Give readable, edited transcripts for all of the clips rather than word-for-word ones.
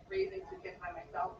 raising two kids by myself.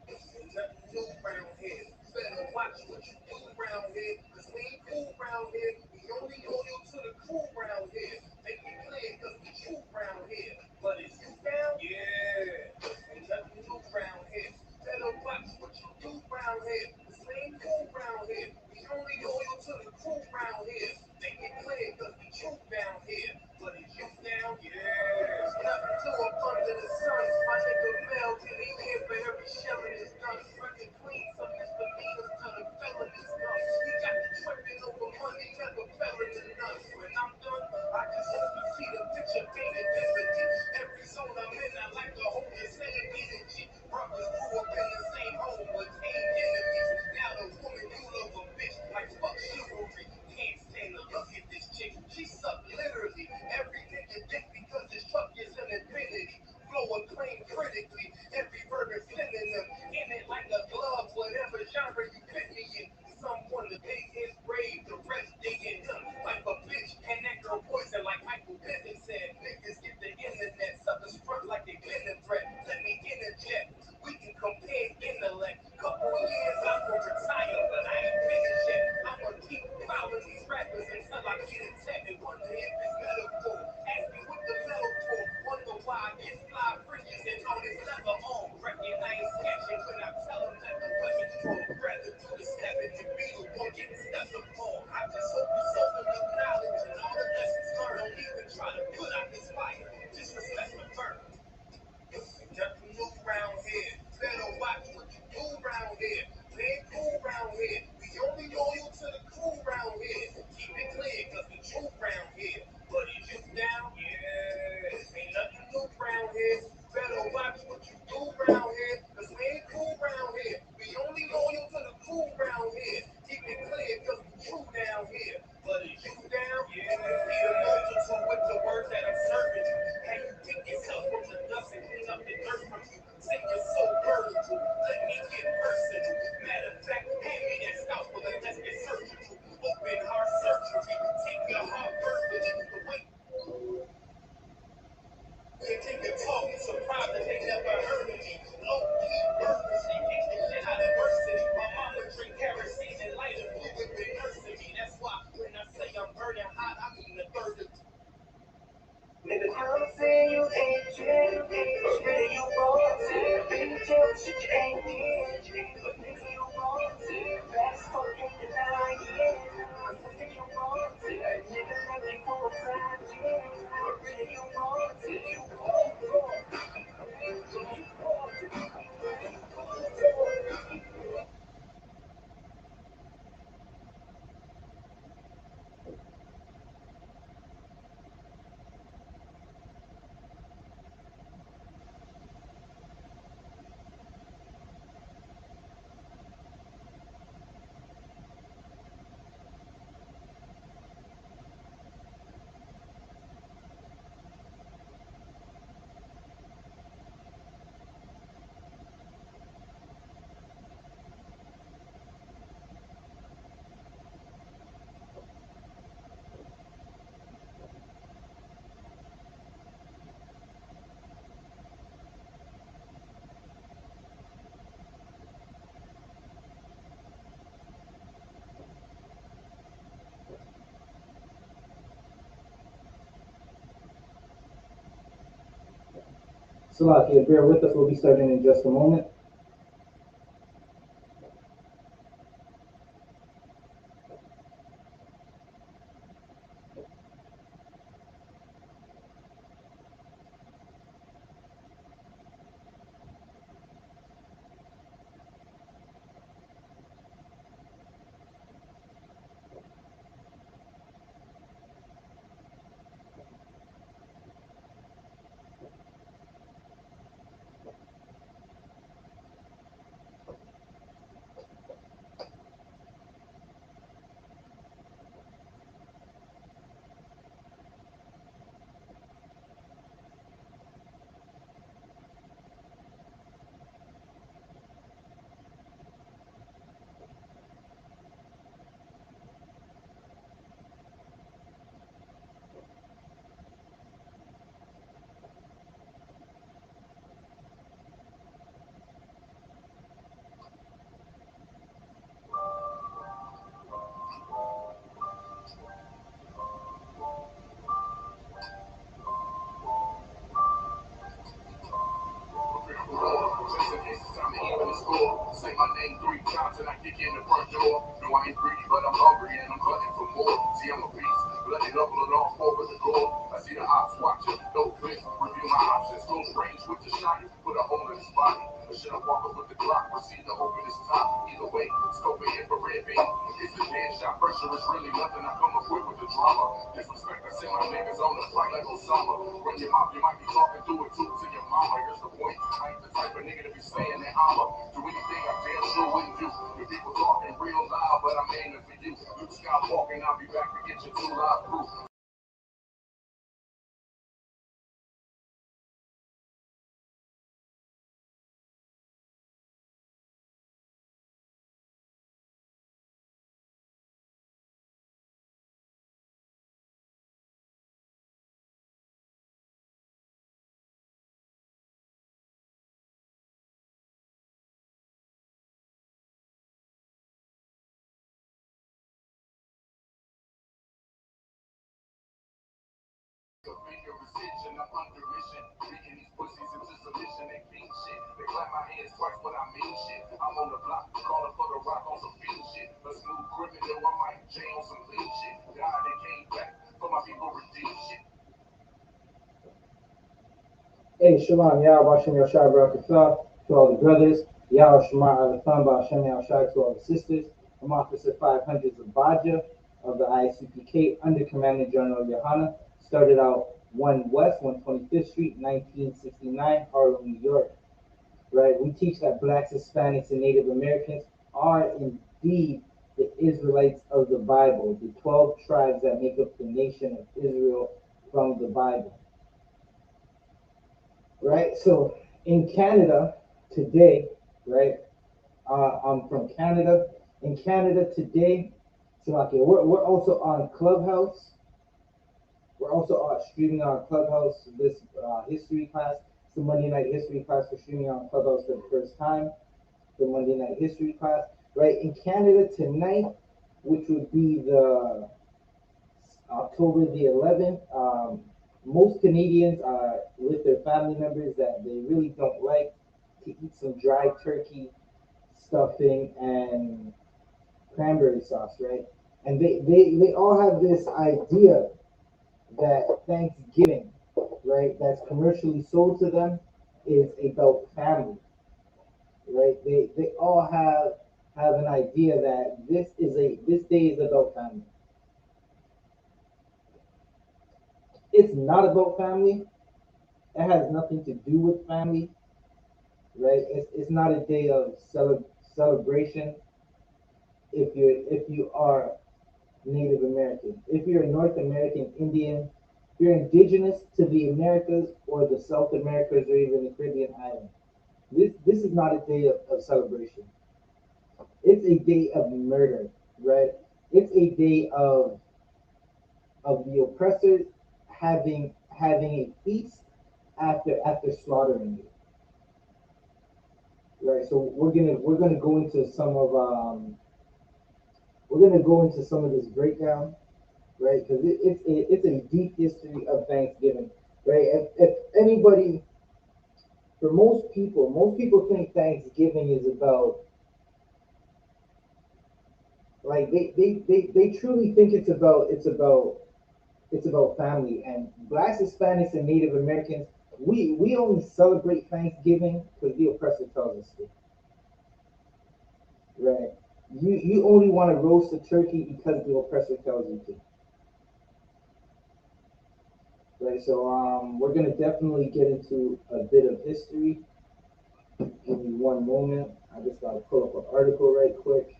Nothing new round here. Better watch what you do round here. Cause we ain't cool round here. We only loyal to the crew round here. Make it clear cause we true round here. But is you down? Yeah. Ain't nothing new round here. Better watch what you do round here. Cause we ain't cool round here. We only loyal to the crew round here. Make it clear cause we true down here. But is you down? Yeah. Nothing to up under the sun. My nigga Mel, can he live for every shell in his gun? Running clean, some misdemeanors to the felonies come. We got the tripping over money, never felon in none. When I'm done, I just hope you see the picture painted vividly. Every zone I'm in, I like to hold the same energy. Brothers grew up in the same home, but ain't enemies. Now the woman you love a bitch like fuck chivalry. Can't stand to look at this chick, she sucked literally. Every nigga dick because his truck is an infinity. Flow acclaimed critically, every verb is synonym. In it like a glove, whatever genre you fit me in. Someone the big is brave, the rest dig in him like a bitch. And that girl poison like Michael Pittman said. Niggas get the internet, suckers front like they been a threat. Let me interject, we can compare intellect. Couple of years I will retire, but I ain't finished yet. I'ma keep following these rappers until I get a tech and wonder if it's metaphor. Ask me what the metal for, wonder why I get fly fringes and all this leather on. Reckon I ain't sketching when I tell them that the weapon draw. Rather do the stepping than be the one getting stepped upon. I just hope you soak enough knowledge and all the lessons learned. Don't even try to put out this fire, just respect the burn. Nothing new round here. Better watch what you do round here. We ain't cool round here. We only loyal to the crew round here. Keep it clear, cause we true round here. But is you down? Yeah. Ain't nothing new round here. Better watch what you do round here. Cause we ain't cool round here. We only loyal to the crew round here. Keep it clear, cause we true down here. But is you down? Yeah. Need a multitude with the words that I'm serving you. Can you pick yourself from the dust and clean up the dirt from you? Say you're so vertical, let me get personal. Matter of fact, hand me that scalpel and let's get surgical. Open heart surgery, take your heart virtually. The way they think they're talking, surprised that they never heard of me. Low-key burgers, they kick the shit out of adversity. My mama drink kerosene and lighter fluid with nursing me. That's why when I say I'm burning hot, I mean a third of nigga, come say you ain't chill, but really you want to. Baby, tell me shit you ain't did, but nigga you want to. Fast fuck can't deny it, but nigga you want to. Nigga left you for a project, but really you want to. You want Salakia, bear with us. We'll be starting in just a moment. say my name 3 times and I kick in the front door. No, I ain't greedy, but I'm hungry and I'm hunting for more. See, I'm a beast, blooded up on all over the door. I see the ops watching, no clips, review my options. Close range with the shot, put a hole in his body. Or should I walk up with the Glock, proceed to open his top? Either way, scoping infrared beam. It's the dead shot pressure, it's really nothing. I come equipped with the drama. Disrespect, I send my niggas on the flight like Osama. Run your mouth, you might be talking through it too to your mama. Here's the point, I ain't the type of nigga to be saying that I'ma do anything I damn sure wouldn't do. The people talking real loud, but I'm aiming for you. Luke Skywalker, and I'll be back to get your 2 live proof. Your rescission, I'm under mission. Beating these pussies into submission, they fiend shit. They clap my hands twice, but I mean shit. I'm on the block, calling for the rock on some fiend shit. A smooth criminal, I might J on some clean shit. God, they came back for my people redeem shit. Hey, Shalom, Yah, Bashem Yashai Barakatah, to all the brothers, Yah, Shema, Alatham, Bashem Yashai, to all the sisters. I'm Officer 500 Zabaja of the I.S.U.P.K, under Commanding General YAHANNA. Started out 1 West, 125th Street, 1969, Harlem, New York. Right? We teach that blacks, Hispanics, and Native Americans are indeed the Israelites of the Bible, the 12 tribes that make up the nation of Israel from the Bible. Right? So in Canada today, right? I'm from Canada. In Canada today, so okay, we're also on Clubhouse. We're also streaming on Clubhouse this history class. It's the Monday night history class. We're streaming on Clubhouse for the first time. The Monday night history class, right? In Canada tonight, which would be the October the 11th. Most Canadians are with their family members that they really don't like to eat some dry turkey stuffing and cranberry sauce, right? And they all have this idea that Thanksgiving, right, that's commercially sold to them is about family, right? They all have an idea that this day is about family. It's not about family. It has nothing to do with family, right? It's not a day of celebration if you are Native American. If you're a North American Indian, if you're indigenous to the Americas or the South Americas or even the Caribbean island, this is not a day of celebration. It's a day of murder, right? It's a day of the oppressors having a feast after slaughtering you. Right. So we're gonna go into some of this breakdown, right? Because it's a deep history of Thanksgiving, right? If anybody, for most people think Thanksgiving is about, like, they truly think it's about family. And blacks, Hispanics, and Native Americans, we only celebrate Thanksgiving because the oppressor tells us to. Right. You only want to roast a turkey because the oppressor tells you to. Right. So we're gonna definitely get into a bit of history. Give me one moment. I just gotta pull up an article right quick.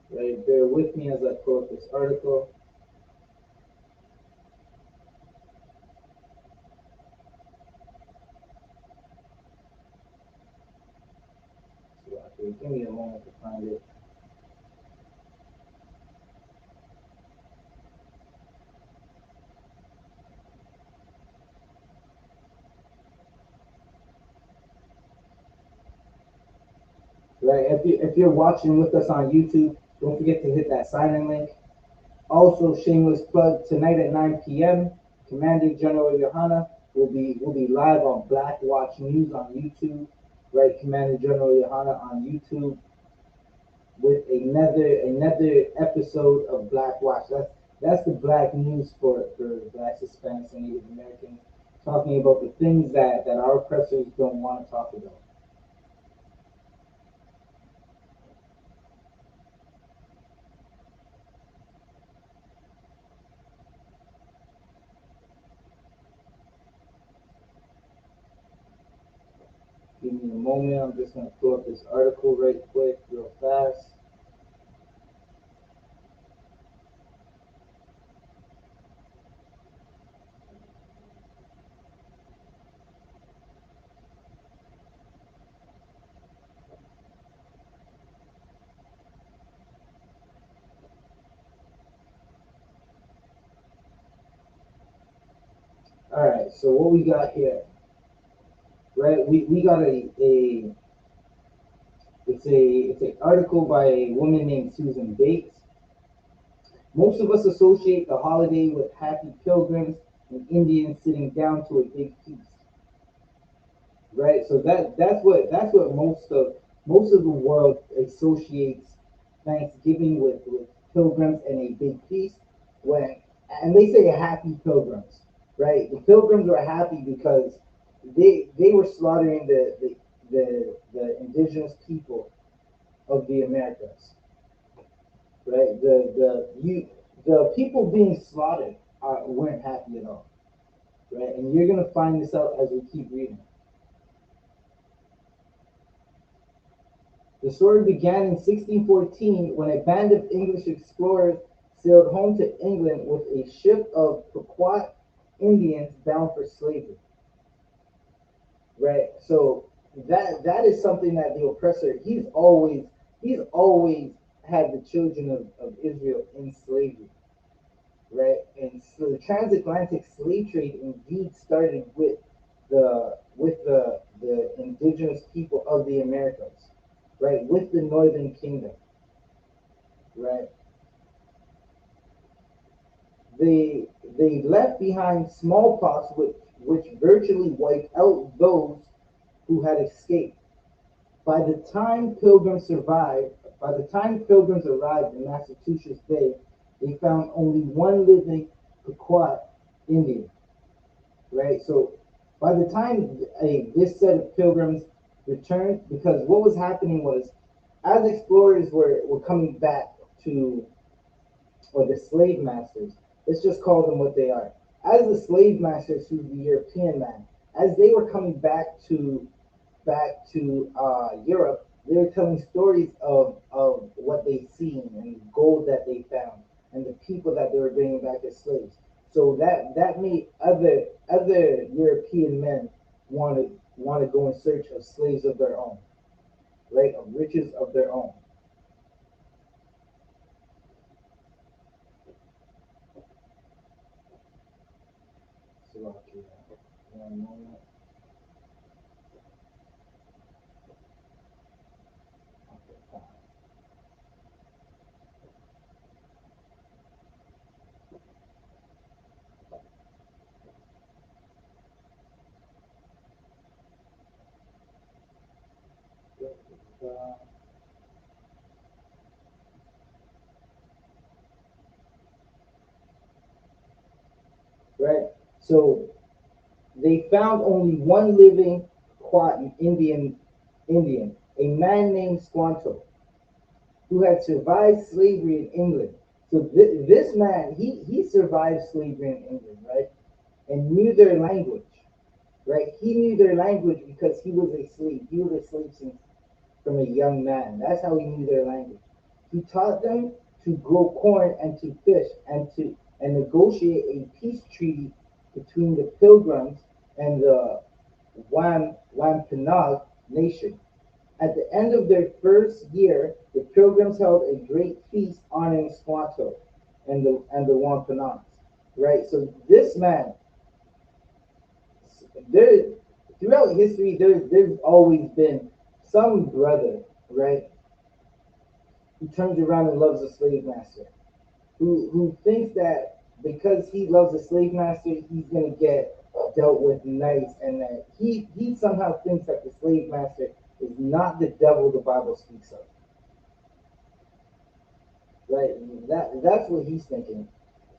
Right. Bear with me as I pull up this article. So, okay, give me a moment to find it. Right. If you're watching with us on YouTube, don't forget to hit that sign-in link. Also, shameless plug, tonight at 9 p.m., Commanding General YAHANNA We'll be live on Black Watch News on YouTube, right? Commander General YAHANNA on YouTube with another episode of Black Watch. That's the black news for Blacks, Hispanics, and Native Americans, talking about the things that our oppressors don't want to talk about. Give me a moment. I'm just gonna pull up this article right quick, real fast. All right. So what we got here, right? We got a it's an article by a woman named Susan Bates. Most of us associate the holiday with happy pilgrims and Indians sitting down to a big feast, right? So that's what most of the world associates Thanksgiving with pilgrims and a big feast. When and they say happy pilgrims, right? The pilgrims are happy because they were slaughtering the indigenous people of the Americas, right? The people being slaughtered weren't happy at all, right? And you're gonna find this out as we keep reading. The story began in 1614 when a band of English explorers sailed home to England with a ship of Pequot Indians bound for slavery, right? So that is something that the oppressor he's always had the children of Israel in slavery, right? And so the transatlantic slave trade indeed started with the indigenous people of the Americas, right? With the Northern Kingdom, right? They left behind smallpox, which virtually wiped out those who had escaped. By the time pilgrims arrived in Massachusetts Bay, they found only one living Pequot Indian, right? So by the time this set of pilgrims returned, because what was happening was, as explorers were coming back to, or the slave masters, let's just call them what they are. As the slave masters to the European man, as they were coming back to Europe, they were telling stories of what they seen and gold that they found and the people that they were bringing back as slaves. So that made other European men want to go in search of slaves of their own, right? Of riches of their own. So, okay, one moment. Okay, fine. Right. So they found only one living Quat Indian, a man named Squanto, who had survived slavery in England. So this man, he survived slavery in England, right? And knew their language, right? He knew their language because he was a slave. He was a slave since from a young man. That's how he knew their language. He taught them to grow corn and to fish and negotiate a peace treaty between the Pilgrims and the Wampanoag nation. At the end of their first year, the Pilgrims held a great feast honoring Squanto and the Wampanoags. Right. So this man, there throughout history, there's always been some brother, right, who turns around and loves a slave master, who thinks that because he loves a slave master, he's gonna get dealt with nice, and that he somehow thinks that the slave master is not the devil the Bible speaks of. Right? That's what he's thinking.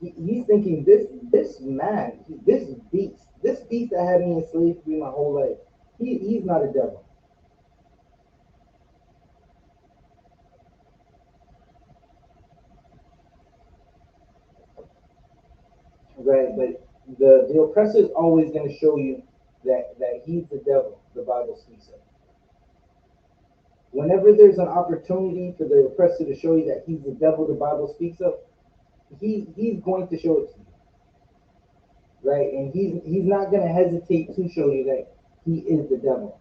He's thinking this man, this beast that had me enslaved for my whole life. He's not a devil. Right? But the oppressor is always going to show you that he's the devil the Bible speaks of. Whenever there's an opportunity for the oppressor to show you that he's the devil the Bible speaks of, he's going to show it to you, right? And he's not going to hesitate to show you that he is the devil.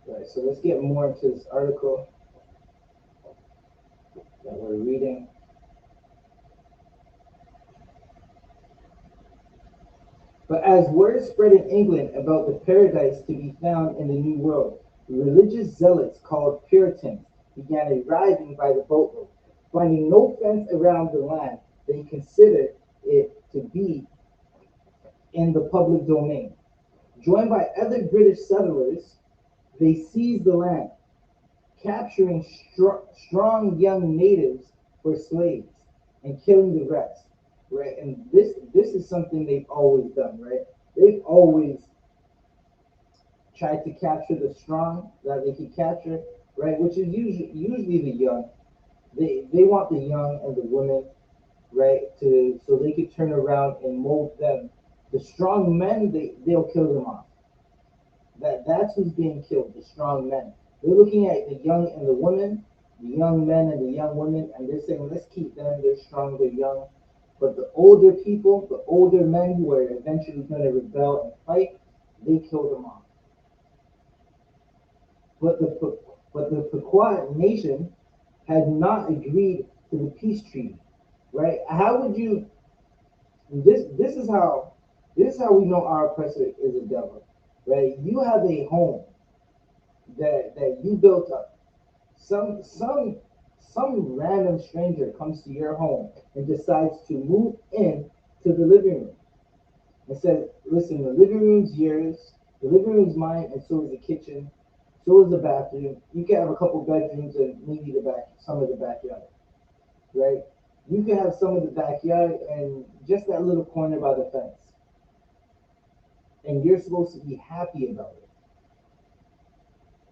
Right. So let's get more into this article that we're reading. But as word spread in England about the paradise to be found in the New World, religious zealots called Puritans began arriving by the boatload. Finding no fence around the land, they considered it to be in the public domain. Joined by other British settlers, they seized the land, capturing strong young natives for slaves and killing the rest. Right, and this is something they've always done. Right, they've always tried to capture the strong that they can capture. Right, which is usually the young. They want the young and the women, right, to so they could turn around and mold them. The strong men, they'll kill them off. That's who's being killed, the strong men. They're looking at the young and the women, the young men and the young women, and they're saying, let's keep them, they're strong, they're young. But the older people, the older men who are eventually going to rebel and fight, they kill them off. But the Pequot nation had not agreed to the peace treaty, right? How would you? This is how we know our oppressor is a devil, right? You have a home that you built up. Some random stranger comes to your home and decides to move in to the living room and says, "Listen, the living room's yours, the living room's mine, and so is the kitchen, so is the bathroom. You can have a couple bedrooms and maybe some of the backyard, right? You can have some of the backyard and just that little corner by the fence, and you're supposed to be happy about it,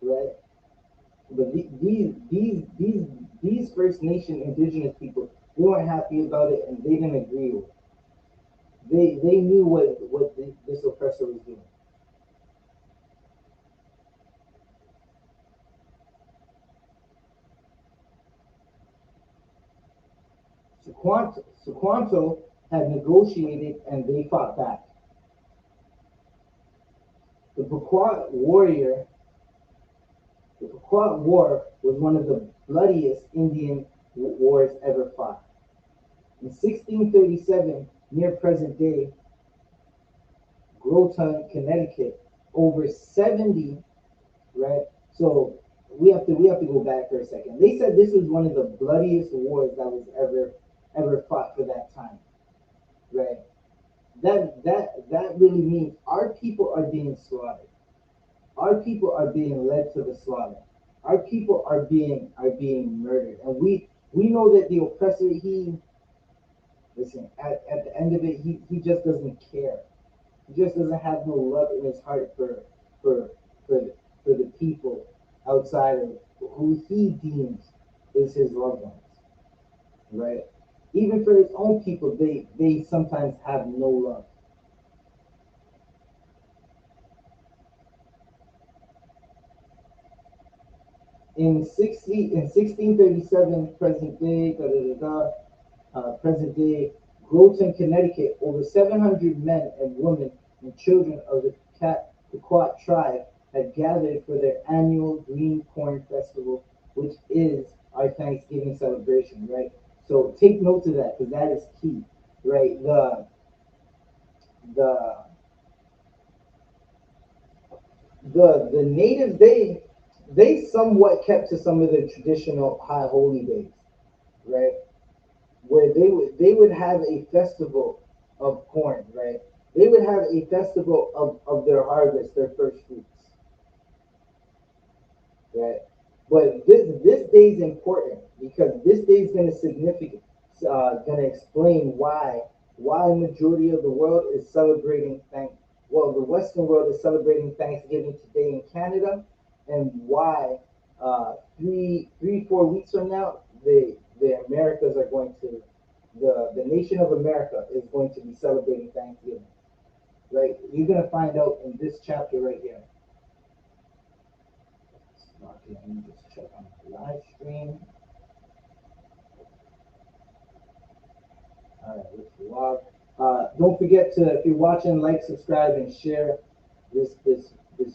right?" But these First Nation indigenous people, they weren't happy about it and they didn't agree with it. They knew what this oppressor was doing. Sequanto had negotiated and they fought back. The Pequot warrior The Pequot War was one of the bloodiest Indian wars ever fought. In 1637, near present-day Groton, Connecticut, over 70, right? So we have to go back for a second. They said this was one of the bloodiest wars that was ever fought for that time, right? That really means our people are being slaughtered. Our people are being led to the slaughter. Our people are being murdered, and we know that the oppressor, he listen, at the end of it, he just doesn't care. He just doesn't have no love in his heart for for the people outside of who he deems is his loved ones, right? Even for his own people, they sometimes have no love. In 1637, present day, present day Groton, Connecticut, over 700 men and women and children of the Pequot tribe had gathered for their annual Green Corn Festival, which is our Thanksgiving celebration, right? So take note of that because that is key, right? The the natives, they somewhat kept to some of the traditional high holy days, right? Where they would have a festival of corn, right? They would have a festival of their harvest, their first fruits, right? But this day is important because this day is going to significant, going to explain why majority of the world is celebrating the Western world is celebrating Thanksgiving today in Canada, and why 4 weeks from now the Americas are going to the nation of America is going to be celebrating Thanksgiving, right? You're going to find out in this chapter right here. Okay, let me just check on the live stream. All right, let's log. Don't forget to, if you're watching, like, subscribe, and share this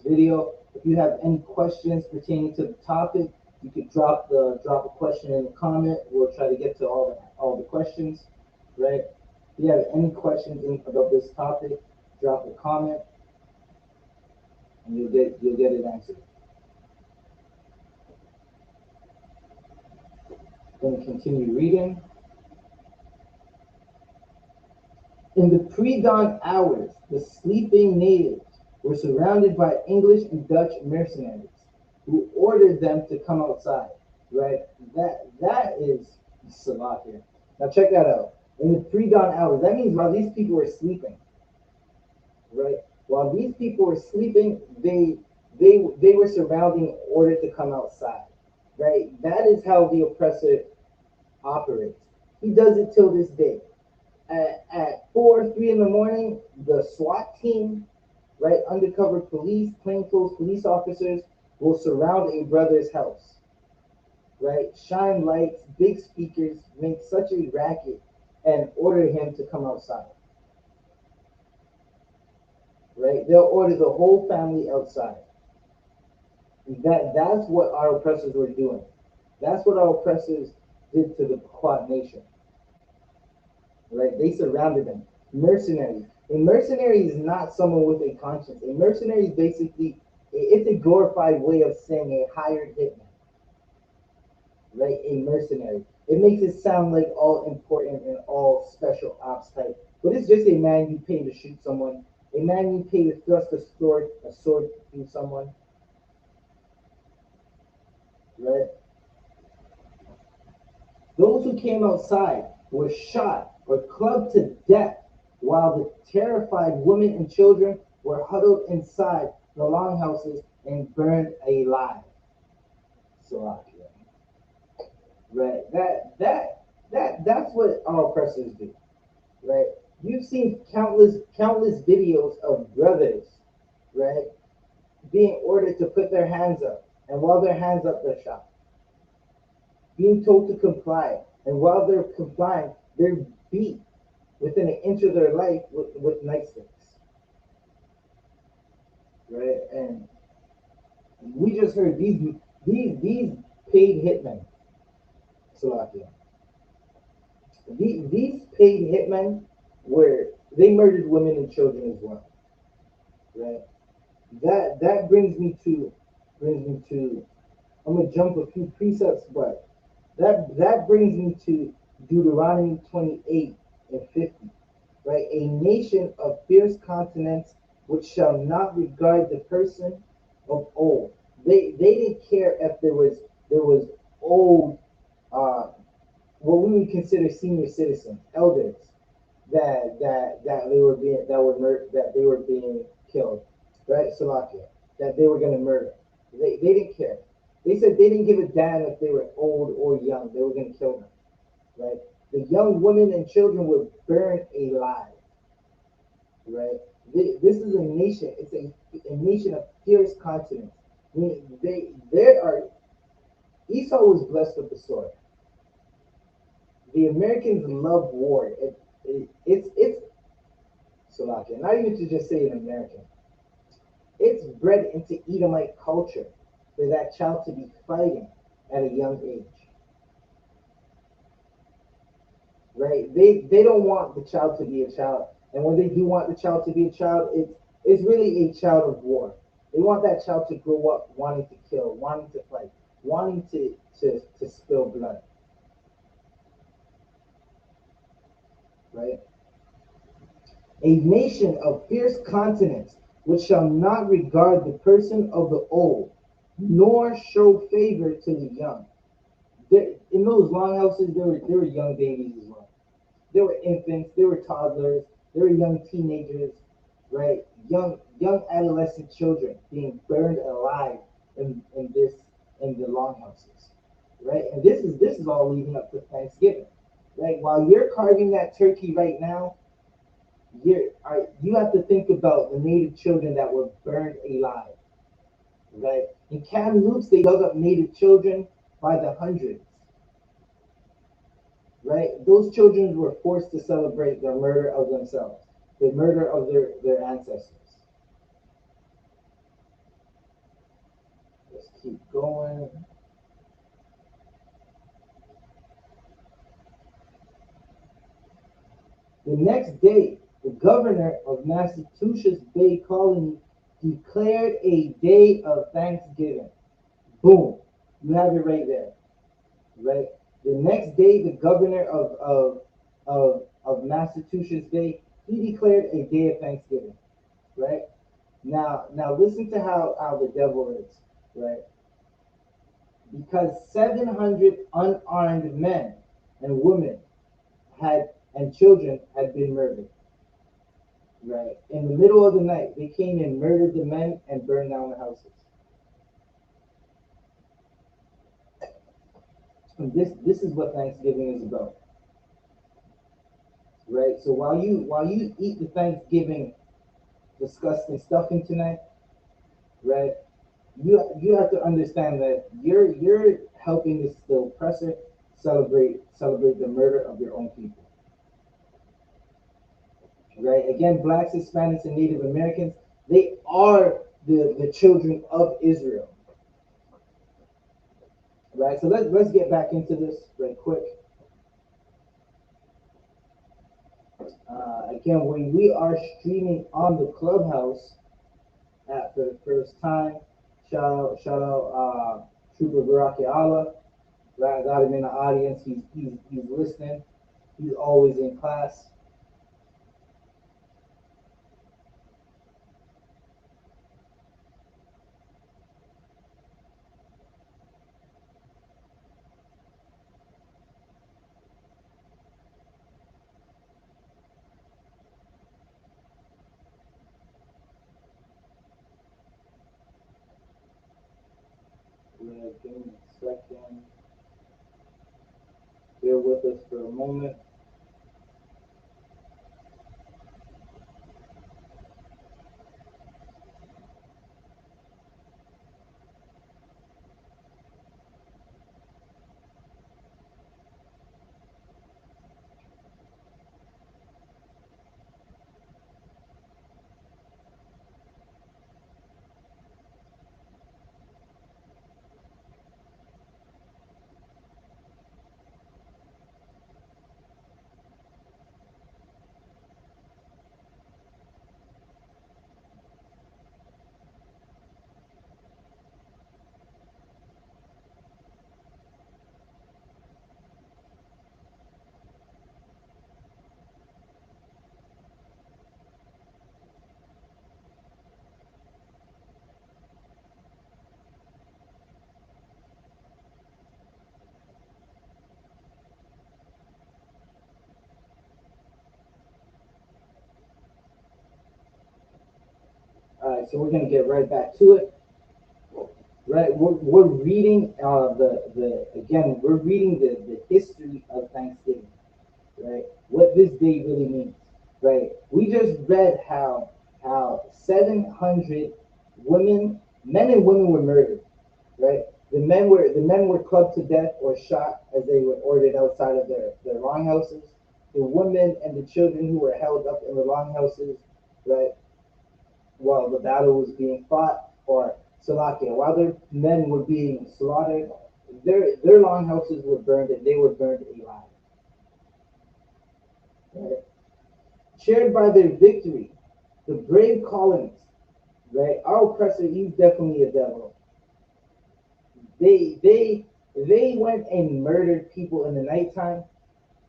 video. If you have any questions pertaining to the topic, you could drop a question in the comment. We'll try to get to all the questions, right? If you have any questions about this topic, drop a comment, and you'll get it answered. Going to continue reading. In the pre-dawn hours, the sleeping natives were surrounded by English and Dutch mercenaries who ordered them to come outside. Right? That is Salah here. Now check that out. In the pre-dawn hours, that means while these people were sleeping, right? While these people were sleeping, they were surrounding ordered to come outside. Right? That is how the oppressor operates. He does it till this day. At 3 in the morning, the SWAT team, right, undercover police, plainclothes police officers will surround a brother's house, right, shine lights, big speakers, make such a racket, and order him to come outside, right? They'll order the whole family outside. That's what our oppressors were doing. That's what our oppressors did to the Quad Nation. Right? They surrounded them. Mercenaries. A mercenary is not someone with a conscience. A mercenary is basically, it's a glorified way of saying a hired hitman. Right? A mercenary. It makes it sound like all important and all special ops type. But it's just a man you pay to shoot someone. A man you pay to thrust a sword through someone. Right? Those who came outside were shot or clubbed to death, while the terrified women and children were huddled inside the longhouses and burned alive. So, right? That's what our oppressors do, right? You've seen countless videos of brothers, right, being ordered to put their hands up, and while their hands up, they're shot. Being told to comply, and while they're complying, they're beat within an inch of their life with nightsticks, right? And we just heard these paid hitmen, Salakia. These paid hitmen they murdered women and children as well, right? That brings me to I'm gonna jump a few precepts, but that brings me to Deuteronomy 28 and 50, right? A nation of fierce countenance which shall not regard the person of old. They didn't care if there was old, what we would consider senior citizens, elders, that they were being killed, right? Salakia, that they were gonna murder. They didn't care. They said they didn't give a damn if they were old or young. They were gonna kill them, right? The young women and children were burned alive, right? This is a nation. It's a nation of fierce continents. I mean, they are. Esau was blessed with the sword. The Americans love war. It's Salakia. Not even to just say an American. It's bred into Edomite culture for that child to be fighting at a young age. Right? They don't want the child to be a child. And when they do want the child to be a child, it's really a child of war. They want that child to grow up wanting to kill, wanting to fight, wanting to spill blood. Right? A nation of fierce continents, which shall not regard the person of the old, nor show favor to the young. In those longhouses, there were young babies as well. There were infants, there were toddlers, there were young teenagers, right? Young adolescent children being burned alive in the longhouses, right? And this is all leading up to Thanksgiving, right? While you're carving that turkey right now, you have to think about the native children that were burned alive, right? In Kamloops, they dug up native children by the hundreds, right? Those children were forced to celebrate the murder of themselves, the murder of their ancestors. Let's keep going. The next day, the governor of Massachusetts Bay Colony declared a day of Thanksgiving. Boom. You have it right there. Right? The next day, the governor of Massachusetts Bay, he declared a day of Thanksgiving. Right? Now listen to how the devil is, right? Because 700 unarmed men and women had and children had been murdered. Right. In the middle of the night, they came and murdered the men and burned down the houses. And this is what Thanksgiving is about. Right? So while you eat the Thanksgiving disgusting stuffing tonight, right? You have to understand that you're helping the oppressor celebrate the murder of your own people. Right? Again, blacks, Hispanics, and Native Americans, they are the children of Israel. Right? So let's get back into this right quick. Again, when we are streaming on the Clubhouse for the first time, shout out Trooper Baraki Allah. Right, I got him in the audience. He's listening. He's always in class. Yeah, give me a second. Bear with us for a moment. All right, so we're gonna get right back to it. Right, we're reading the again we're reading the history of Thanksgiving. Right, what this day really means. Right, we just read how 700 men and women were murdered. Right, the men were clubbed to death or shot as they were ordered outside of their longhouses. The women and the children who were held up in the longhouses, right, while the battle was being fought, or Salakia, while their men were being slaughtered, their longhouses were burned and they were burned alive. Right? Cheered by their victory, the brave colonists, right? Our oppressor, he's definitely a devil. They went and murdered people in the nighttime,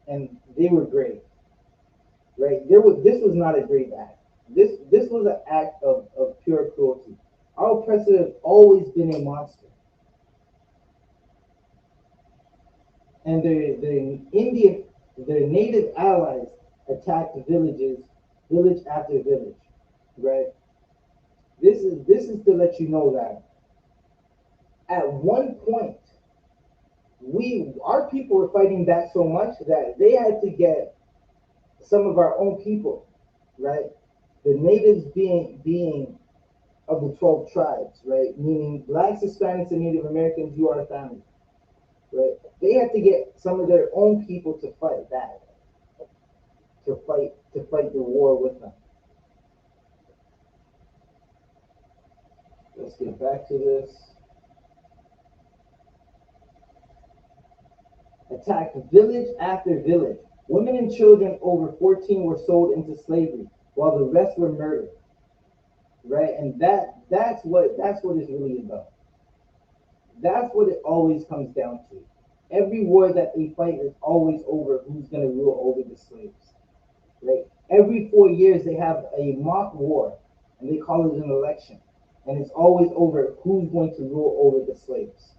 and they were brave. right? This was not a great act. This was an act of pure cruelty. Our oppressor has always been a monster. And their native allies attacked villages, village after village, right? This is to let you know that at one point our people were fighting back so much that they had to get some of our own people, right? The natives being of the 12 tribes, right? Meaning blacks, Hispanics, and Native Americans, you are a family, right? They had to get some of their own people to fight back, to fight the war with them. Let's get back to this. Attacked village after village. Women and children over 14 were sold into slavery, while the rest were murdered. Right, and that's what it's really about. That's what it always comes down to. Every war that they fight is always over who's going to rule over the slaves. Right? Every 4 years they have a mock war, and they call it an election, and it's always over who's going to rule over the slaves.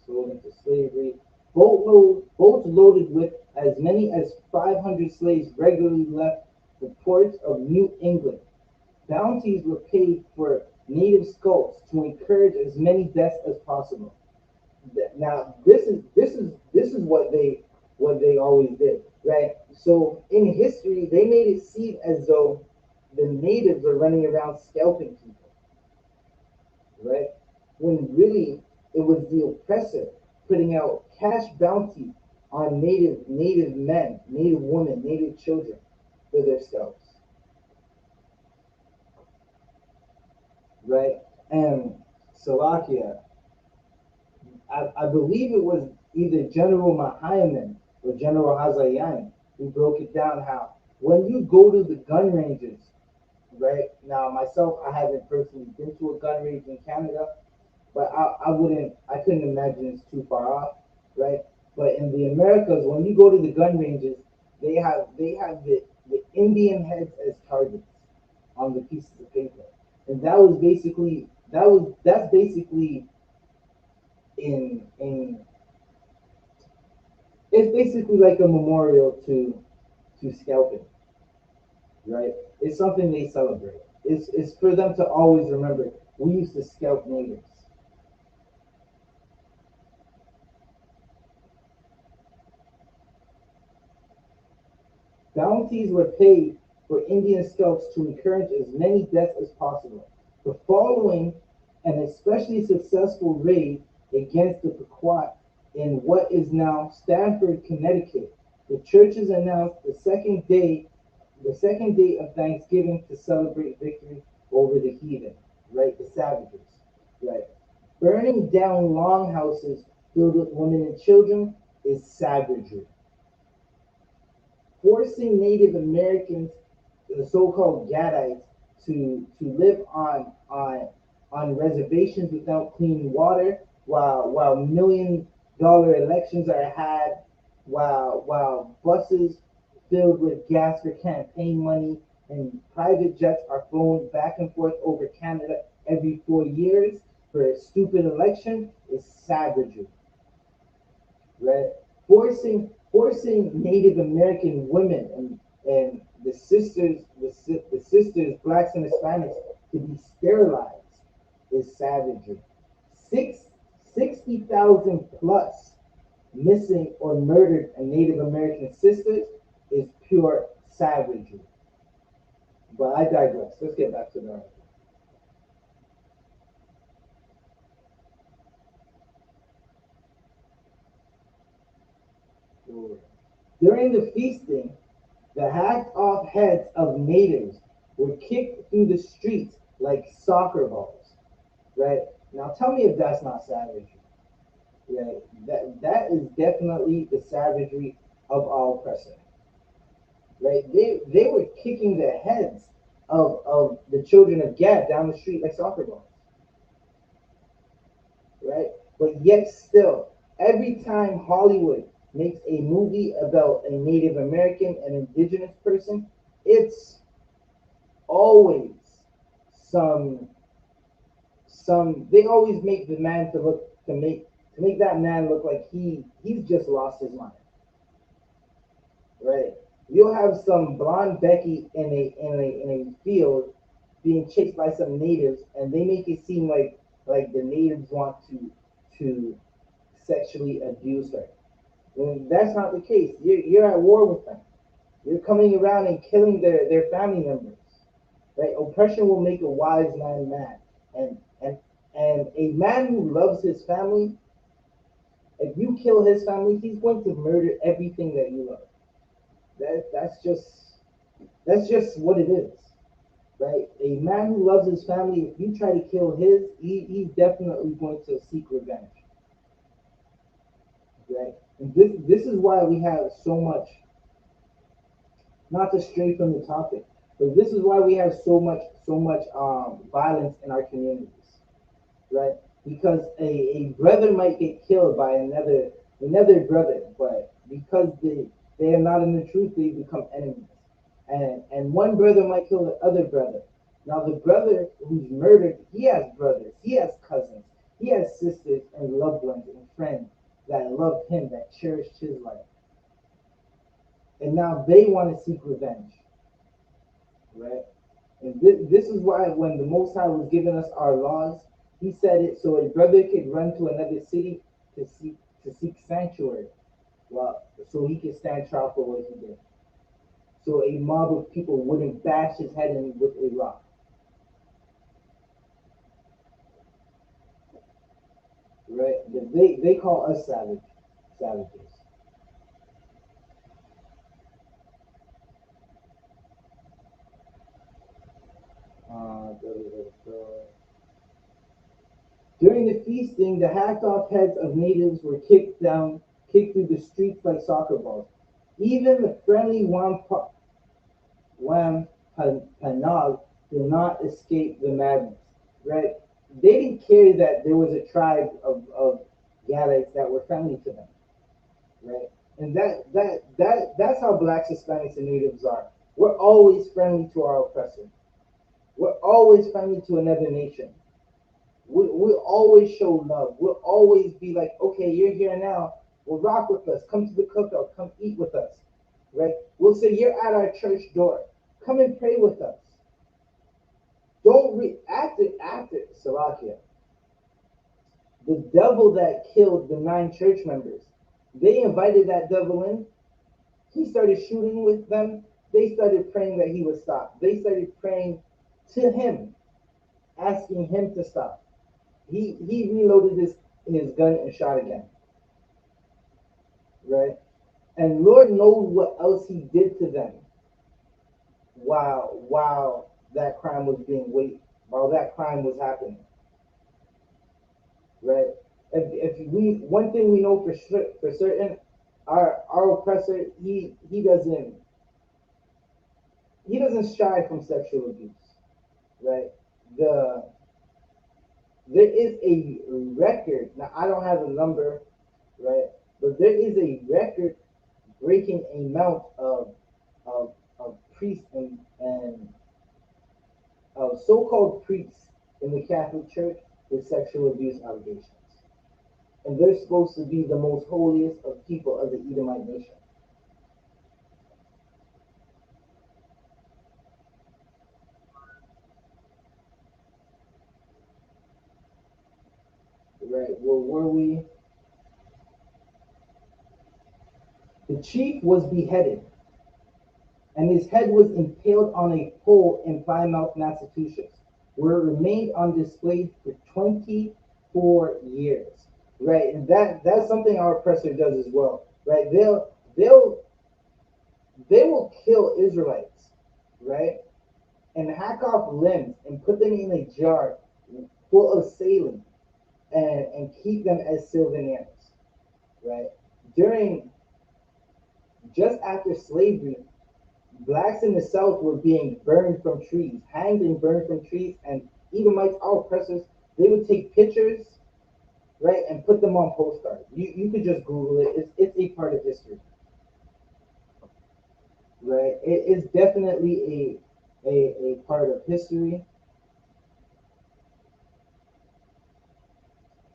Sold into slavery. Boats loaded with as many as 500 slaves regularly left the ports of New England. Bounties were paid for native scalps to encourage as many deaths as possible. Now, this is what they always did, right? So in history, they made it seem as though the natives are running around scalping people, right? When really it was the oppressor putting out cash bounty on native men, native women, native children for their scalps, right? And Slovakia, I believe it was either General Mahayaman or General Hazayan who broke it down how when you go to the gun ranges, right? Now myself, I haven't personally been to a gun range in Canada, but I couldn't imagine it's too far off, right? But in the Americas, when you go to the gun ranges, they have the Indian heads as targets on the pieces of paper, and that's basically in it's basically like a memorial to scalping, right? It's something they celebrate. It's for them to always remember we used to scalp natives. Bounties were paid for Indian scalps to encourage as many deaths as possible. The following an especially successful raid against the Pequot in what is now Stamford, Connecticut. The churches announced the second day of Thanksgiving to celebrate victory over the heathen, right? The savages, right? Burning down longhouses filled with women and children is savagery. Forcing Native Americans, the so-called Gadites, to live on reservations without clean water, while $1 million elections are had, while buses filled with gas for campaign money and private jets are flown back and forth over Canada every 4 years for a stupid election is savagery, right? Forcing Native American women and the sisters, blacks and Hispanics, to be sterilized is savagery. Six 60,000 plus missing or murdered Native American sisters is pure savagery. But I digress. Let's get back to the article. During the feasting, the hacked off heads of natives were kicked through the streets like soccer balls. Right? Now tell me if that's not savagery. Right? That is definitely the savagery of our oppressor. Right? They were kicking the heads of the children of Gad down the street like soccer balls, right? But yet still, every time Hollywood makes a movie about a Native American and indigenous person, it's always some they always make the man to make that man look like he's just lost his mind, right? You'll have some blonde Becky in a field being chased by some natives, and they make it seem like the natives want to sexually abuse her. When that's not the case. You're at war with them. You're coming around and killing their family members. Right? Oppression will make a wise man mad. And a man who loves his family, if you kill his family, he's going to murder everything that you love. That's just what it is. Right? A man who loves his family, if you try to kill his, he's definitely going to seek revenge. Right? And this is why we have so much, not to stray from the topic, but this is why we have so much violence in our communities, right? Because a brother might get killed by another brother, but because they are not in the truth, they become enemies. And one brother might kill the other brother. Now the brother who's murdered, he has brothers, he has cousins, he has sisters and loved ones and friends that loved him, that cherished his life. And now they want to seek revenge, right? And this is why when the Most High was giving us our laws, he said it so a brother could run to another city to seek sanctuary, well, so he could stand trial for what he did. So a mob of people wouldn't bash his head in with a rock, right? They call us savages. Uh, During the feasting, the hacked-off heads of natives were kicked through the streets like soccer balls. Even the friendly Wampanoag did not escape the madness, right? They didn't care that there was a tribe of Gadites that were friendly to them, right? And that's how blacks, Hispanics, and natives are. We're always friendly to our oppressor. We're always friendly to another nation. We'll always show love. We'll always be like, okay, you're here now. Well, rock with us. Come to the cookout. Come eat with us. Right? We'll say, you're at our church door. Come and pray with us. Don't after Salakia. The devil that killed the 9 church members, they invited that devil in. He started shooting with them. They started praying that he would stop. They started praying to him, asking him to stop. He reloaded his gun and shot again, right? And Lord knows what else he did to them while that crime was while that crime was happening, right? If we one thing we know for certain, our oppressor he doesn't shy from sexual abuse, right? The There is a record. Now I don't have a number, right? But there is a record breaking amount of priests and of so-called priests in the Catholic Church with sexual abuse allegations. And they're supposed to be the most holiest of people of the Edomite nation. Right? Well, were we? The chief was beheaded, and his head was impaled on a pole in Plymouth, Massachusetts, where it remained on display for 24 years. Right, and that's something our oppressor does as well. Right, they'll they will kill Israelites, right, and hack off limbs and put them in a jar full of saline and keep them as souvenirs. Right, during just after slavery, Blacks in the South were being burned from trees, hanged and burned from trees, and Edomites, our oppressors, they would take pictures, right, and put them on postcards. You could just Google it. It's a part of history, right? It is definitely a part of history,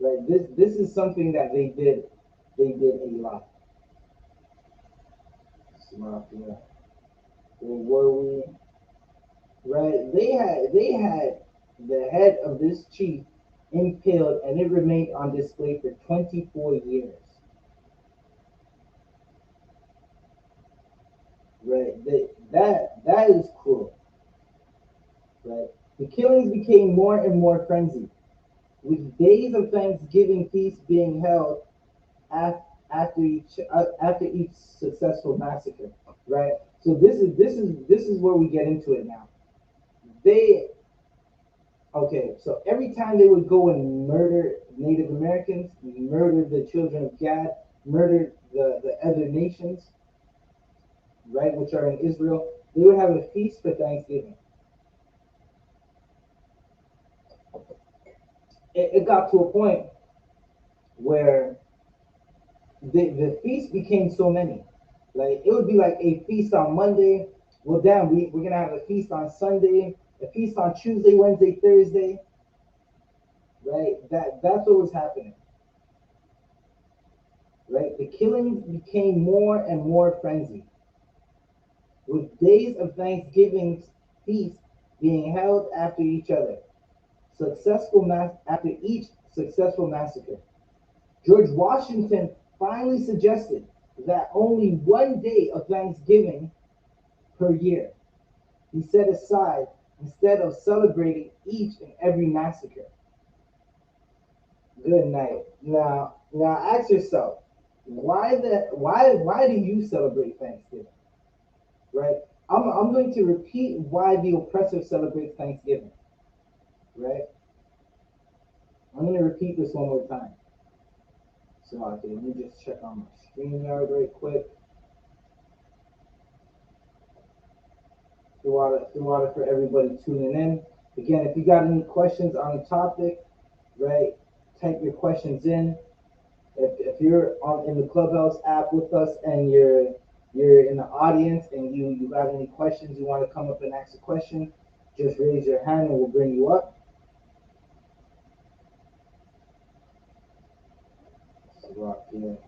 right? This is something that they did a lot. Smart, yeah. Where were we? Right? They had the head of this chief impaled, and it remained on display for 24 years. Right? That is cruel. Right? The killings became more and more frenzied, with days of Thanksgiving feast being held after each successful massacre. Right? So this is where we get into it now. They Okay, so every time they would go and murder Native Americans, murder the children of Gad, murder the other nations, right, which are in Israel, they would have a feast for Thanksgiving. It got to a point where the feast became so many. Like, it would be like a feast on Monday. Well, damn, we're going to have a feast on Sunday, a feast on Tuesday, Wednesday, Thursday, right? That's what was happening. Right? The killings became more and more frenzied, with days of Thanksgiving feast being held after each other, after each successful massacre. George Washington finally suggested that only one day of Thanksgiving per year be set aside instead of celebrating each and every massacre. Good night. Now ask yourself, why do you celebrate Thanksgiving? Right? I'm going to repeat why the oppressor celebrates Thanksgiving. Right? I'm going to repeat this one more time. So, okay, let me just check on my StreamYard right quick. Throughout it for everybody tuning in. Again, if you got any questions on the topic, right, type your questions in. If you're in the Clubhouse app with us and you're in the audience and you got any questions, you want to come up and ask a question, just raise your hand and we'll bring you up. So here.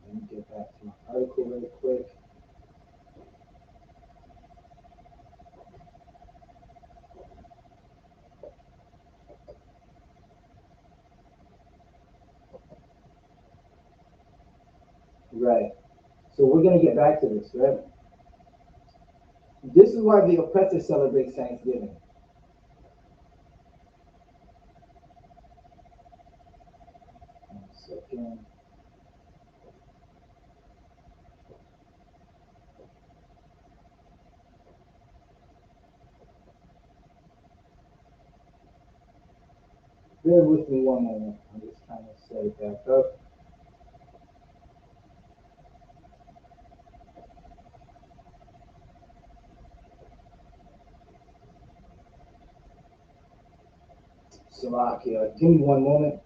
Let me get back to my article really quick. Right. So we're gonna get back to this, right? This is why the oppressor celebrates Thanksgiving. One second. Bear with me one moment. I'm just trying to set it back up. Slovakia. Give me one moment.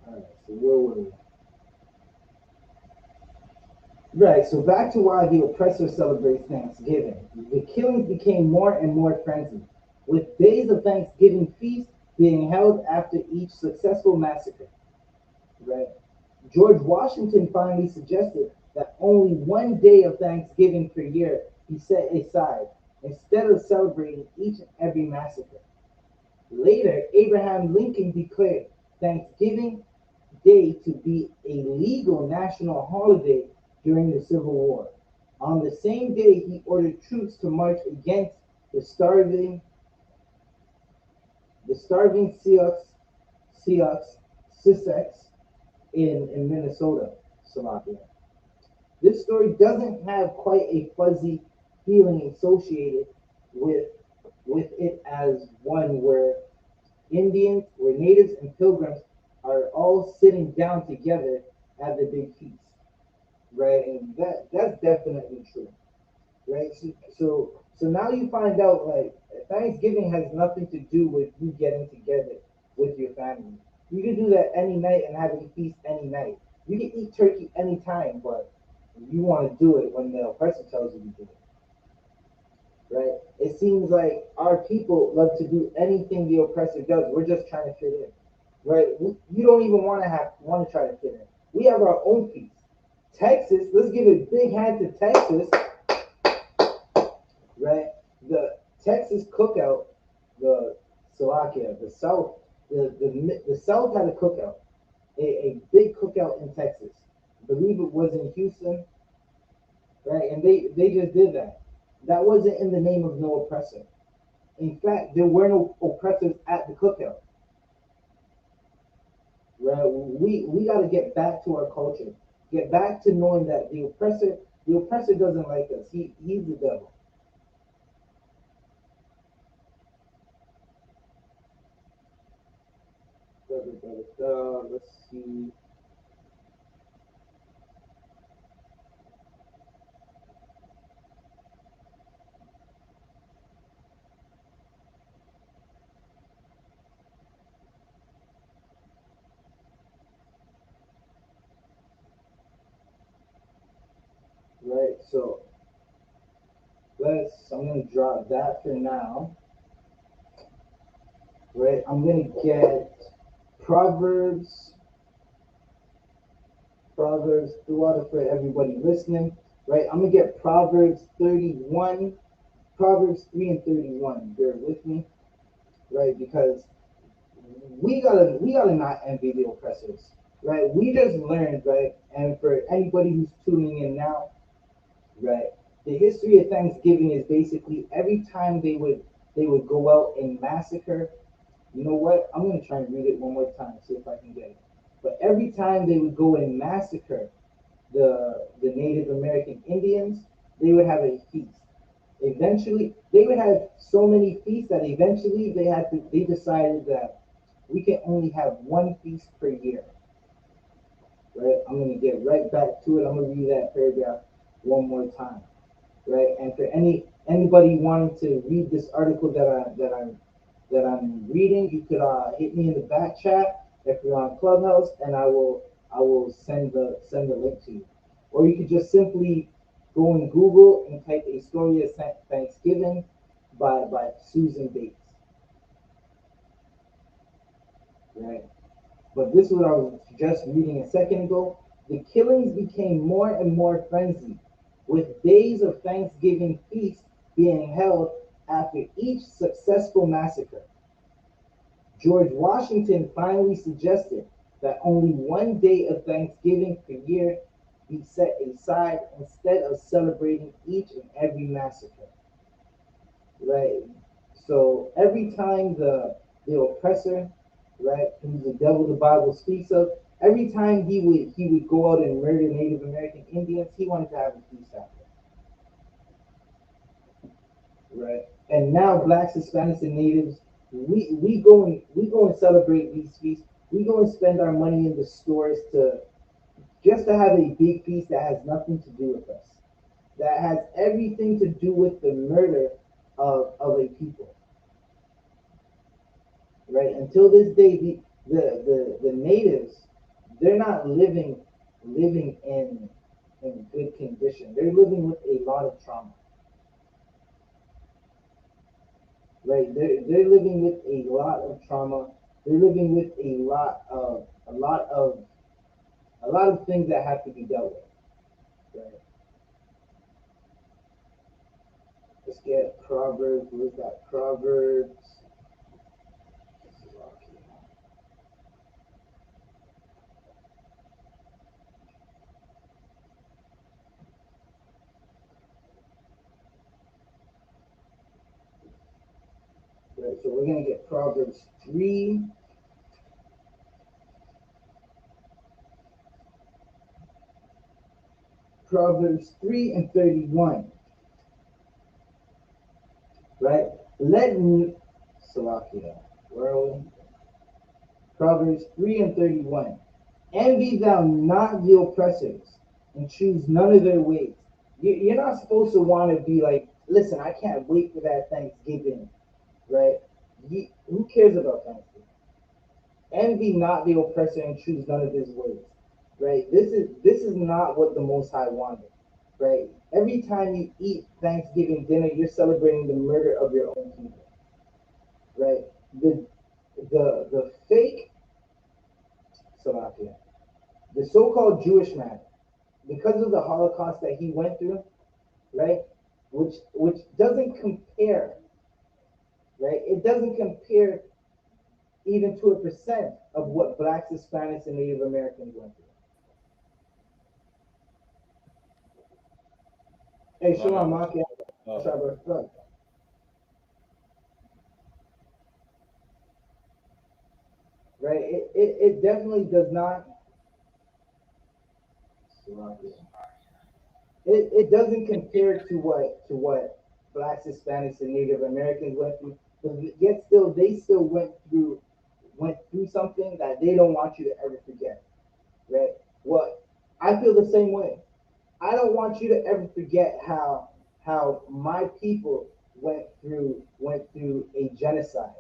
All right. So where were we? Right, so back to why the oppressor celebrates Thanksgiving. The killings became more and more frenzied, with days of Thanksgiving feast being held after each successful massacre. Right? George Washington finally suggested that only one day of Thanksgiving per year be set aside instead of celebrating each and every massacre. Later, Abraham Lincoln declared Thanksgiving Day to be a legal national holiday during the Civil War. On the same day, he ordered troops to march against the starving Sioux, Sussex in Minnesota, Slovakia. This story doesn't have quite a fuzzy feeling associated with with it as one where natives and pilgrims are all sitting down together at the big feast, right? And that's definitely true, right? So now you find out like Thanksgiving has nothing to do with you getting together with your family. You can do that any night and have a feast any night. You can eat turkey anytime, but you want to do it when the oppressor tells you to do it, right? It seems like our people love to do anything the oppressor does. We're just trying to fit in, right? You don't even want to try to fit in. We have our own feast. Texas, let's give a big hand to Texas, right? The Texas cookout, the Slovakia, the South, the South had a cookout, a big cookout in Texas. I believe it was in Houston, right? And they just did that. That wasn't in the name of no oppressor. In fact, there were no oppressors at the cookout, right? We got to get back to our culture, get back to knowing that the oppressor doesn't like us. He's the devil. Let's see. Right, so I'm gonna drop that for now. Right, I'm gonna get Proverbs, Proverbs throughout it for everybody listening. Right, I'm gonna get Proverbs 31, Proverbs 3 and 31. Bear with me, right? Because we gotta not envy the oppressors, right? We just learned, right? And for anybody who's tuning in now, right? The history of Thanksgiving is basically every time they would go out and massacre. You know what? I'm gonna try and read it one more time, see if I can get it. But every time they would go and massacre the Native American Indians, they would have a feast. Eventually, they would have so many feasts that eventually they decided that we can only have one feast per year. Right? I'm gonna get right back to it. I'm gonna read that paragraph one more time. Right? And for anybody wanting to read this article that I'm reading, you could hit me in the back chat if you're on Clubhouse, and I will send the link to you. Or you could just simply go in Google and type a story of Thanksgiving by Susan Bates. Right. But this is what I was just reading a second ago. The killings became more and more frenzied, with days of Thanksgiving feast being held after each successful massacre. George Washington finally suggested that only one day of Thanksgiving per year be set aside instead of celebrating each and every massacre. Right? So every time the oppressor, right, who's the devil the Bible speaks of, every time he would go out and murder Native American Indians, he wanted to have a feast after, right? And now blacks, Hispanics, and natives, we go and celebrate these feasts. We go and spend our money in the stores to just to have a big feast that has nothing to do with us, that has everything to do with the murder of a people. Right? Until this day, the natives, they're not living in good condition. They're living with a lot of trauma. Right? They're living with a lot of trauma. They're living with a lot of things that have to be dealt with. Right? Let's get Proverbs. Where's that Proverbs? Right, so we're gonna get Proverbs 3. Proverbs 3 and 31. Right? Let me Salakia. Where are we? Proverbs 3 and 31. Envy thou not the oppressors, and choose none of their ways. You're not supposed to want to be like, listen, I can't wait for that Thanksgiving, right? Who cares about Thanksgiving? Envy not the oppressor and choose none of his ways, right? This is not what the Most High wanted, right? Every time you eat Thanksgiving dinner, you're celebrating the murder of your own people, right? The fake Salakia, the so-called Jewish man, because of the Holocaust that he went through, right? Which doesn't compare, right? It doesn't compare even to a percent of what blacks, Hispanics, and Native Americans went through. Hey, Shalom, Maki. Right? It definitely does not. It doesn't compare to what blacks, Hispanics, and Native Americans went through. But yet still, they still went through something that they don't want you to ever forget. Right? Well, I feel the same way. I don't want you to ever forget how my people went through a genocide.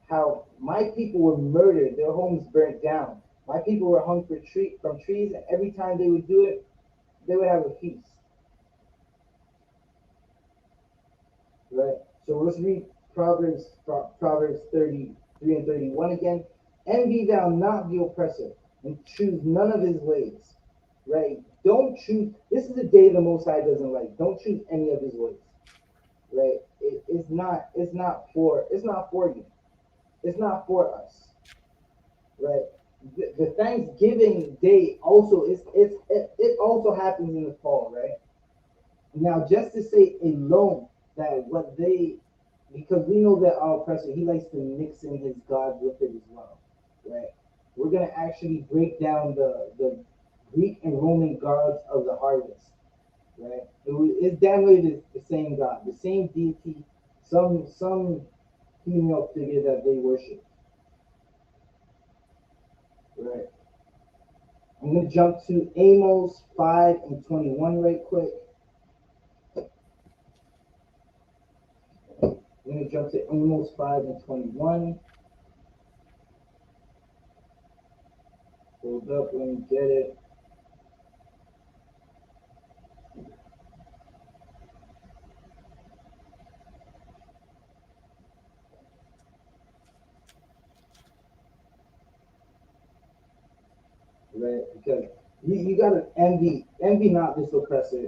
How my people were murdered, their homes burnt down. My people were hung from trees, and every time they would do it, they would have a feast. Right? So let's read Proverbs 33 and 31 again. Envy thou not the oppressor, and choose none of his ways. Right? Don't choose. This is a day the Most High doesn't like. Don't choose any of his ways. Right? It's not. It's not for. It's not for you. It's not for us. Right? The Thanksgiving day also it also happens in the fall. Right? Now, just to say alone that what they, because we know that our oppressor, he likes to mix in his God with it as well, right? We're going to actually break down the Greek and Roman gods of the harvest, right? It's damn near the same God, the same deity, some female figure that they worship, right? I'm going to jump to Amos 5 and 21 right quick. I'm going to jump to Amos 5 and 21. Hold up, let me get it. Right? Because you gotta envy not this oppressor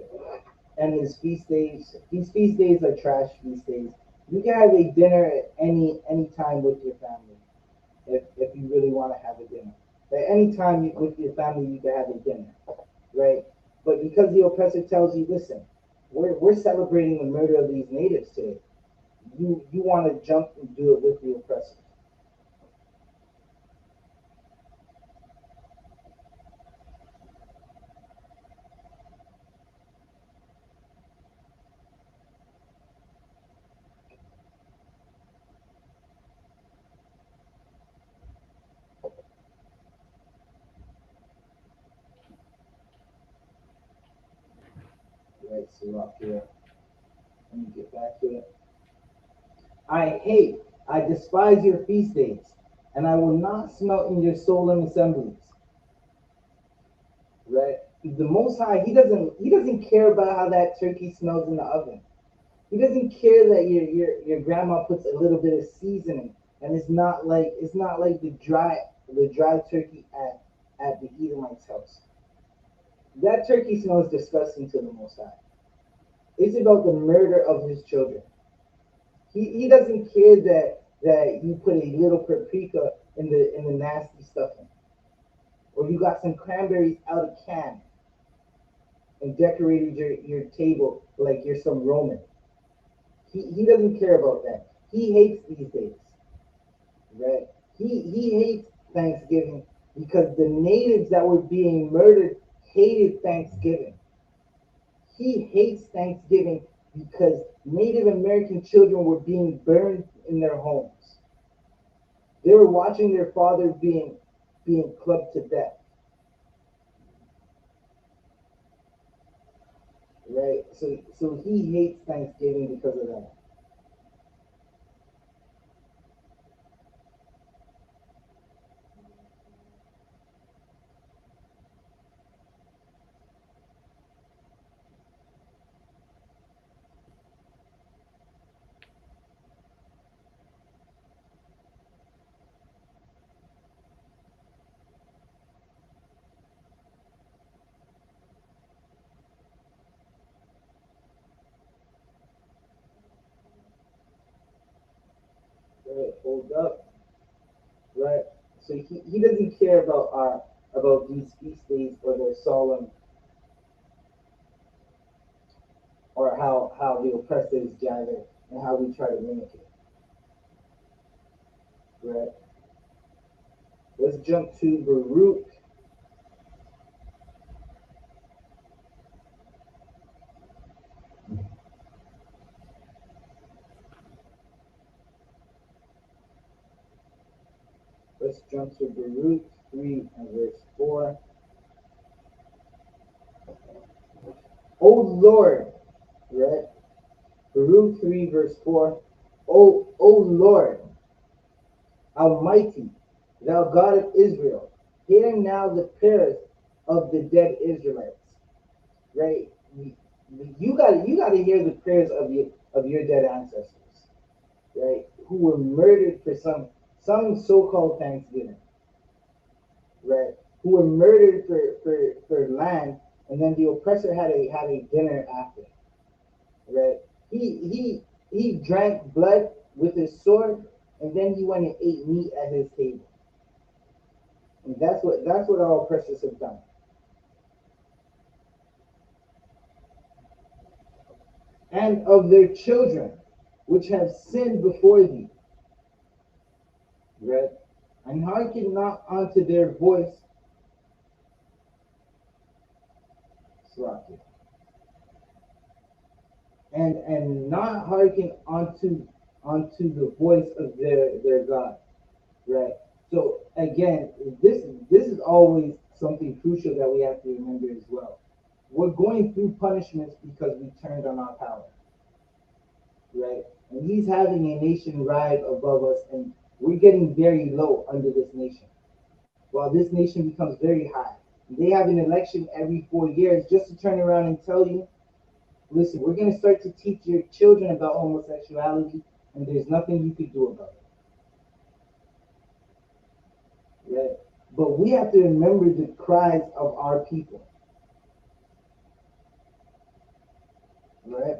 and his feast days. These feast days are trash feast days. You can have a dinner at any time with your family if you really want to have a dinner. At any time with your family, you can have a dinner, right? But because the oppressor tells you, listen, we're celebrating the murder of these natives today. You want to jump and do it with the oppressor. Right, so up here. Let me get back to it. I despise your feast days, and I will not smelt in your solemn assemblies. Right? The Most High, he doesn't care about how that turkey smells in the oven. He doesn't care that your grandma puts a little bit of seasoning, and it's not like the dry turkey at the Edomite's house. That turkey smells disgusting to the Most High. It's about the murder of his children. He doesn't care that you put a little paprika in the nasty stuffing, or you got some cranberries out of can and decorated your table like you're some Roman. He doesn't care about that. He hates these days, right? He hates Thanksgiving because the natives that were being murdered hated Thanksgiving. He hates Thanksgiving because Native American children were being burned in their homes. They were watching their father being clubbed to death. Right? So he hates Thanksgiving because of that. Right? Hold up. Right? So he doesn't care about these feast days or their solemn or how the oppressors gather and how we try to mimic it. Right? Let's jump to Baruch. Let's jump to Baruch 3 and verse 4. O Lord, right? Baruch 3 verse 4. O Lord, Almighty, thou God of Israel, hear now the prayers of the dead Israelites. Right? You gotta hear the prayers of your dead ancestors, right? Who were murdered for some so-called Thanksgiving, right? Who were murdered for land, and then the oppressor had a dinner after, right? He drank blood with his sword, and then he went and ate meat at his table. And that's what our oppressors have done. And of their children, which have sinned before thee, right? And hearken not unto their voice, Slakia, and not hearken unto the voice of their God, right? So again, this is always something crucial that we have to remember as well. We're going through punishments because we turned on our power, right? And he's having a nation ride above us, and we're getting very low under this nation, while this nation becomes very high. They have an election every 4 years just to turn around and tell you, listen, we're going to start to teach your children about homosexuality, and there's nothing you could do about it. Right? But we have to remember the cries of our people. Right?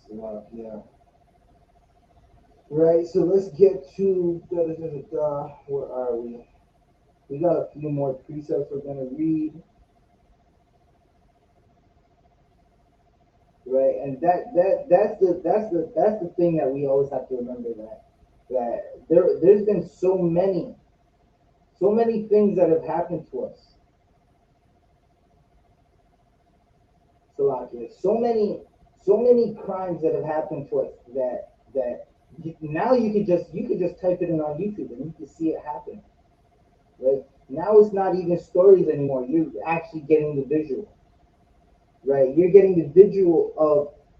So, yeah. Right, so let's get to where are we? We got a few more precepts we're gonna read. Right, and that's the thing that we always have to remember, that there's been so many things that have happened to us. Salakia, so many crimes that have happened to us that now you could just type it in on YouTube and you can see it happen. Right? Now it's not even stories anymore. You're actually getting the visual. Right? You're getting the visual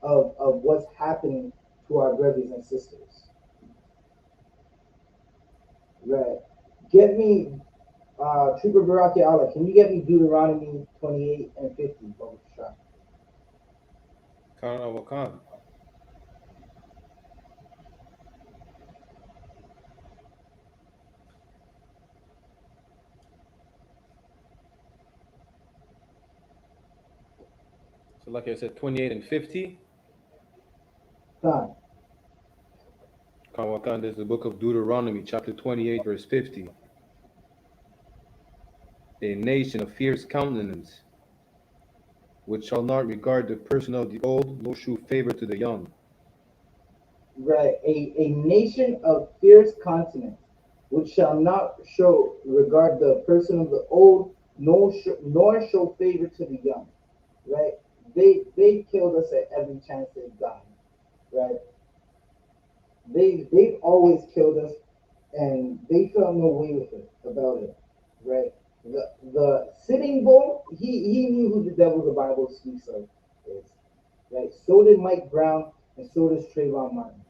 of what's happening to our brothers and sisters. Right. Get me Trooper Baraki Allah, can you get me Deuteronomy 28 and 50, Baba Shah? Kana Wakan. So like I said, 28 and 50. Khan. Kana Wakan, there's the book of Deuteronomy, chapter 28, verse 50. A nation of fierce countenance which shall not regard the person of the old, nor shew favor to the young. Right, a nation of fierce continence, which shall not show regard the person of the old, nor show favor to the young. Right, they killed us at every chance they've gotten. Right, they've always killed us, and they felt no way with it about it. Right, the Sitting Bull, he knew who the devil the Bible speaks of is. Right, so did Mike Brown, and so does Trayvon Martin.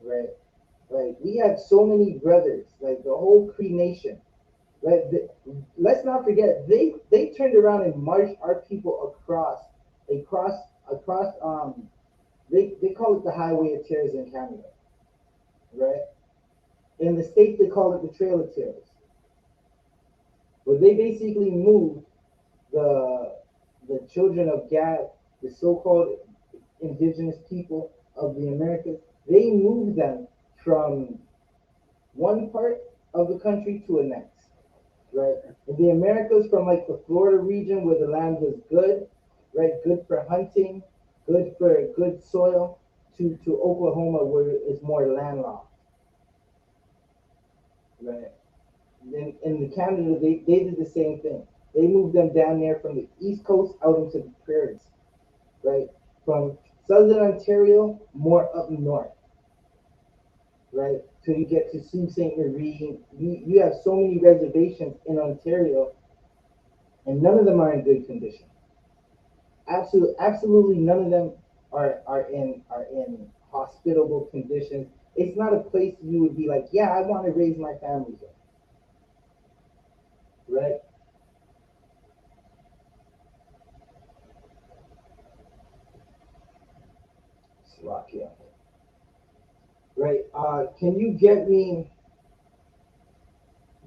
Right, right. We have so many brothers, like the whole Cree Nation. Right. Let's not forget they turned around and marched our people across across they call it the Highway of Tears in Canada. Right. In the States they call it the Trail of Tears. But they basically moved the children of Gad, the so-called indigenous people of the Americas. They moved them from one part of the country to the next, right? In the Americas, from like the Florida region where the land was good, right, good for hunting, good for good soil, to Oklahoma where it's more landlocked, right? Then in the Canada, they did the same thing. They moved them down there from the East Coast out into the prairies, right? From Southern Ontario, more up north, right? Till you get to Sault Ste. Marie. You have so many reservations in Ontario, and none of them are in good condition. Absolutely none of them are in hospitable conditions. It's not a place you would be like, yeah, I want to raise my family here, right? Slovakia, right? Can you get me?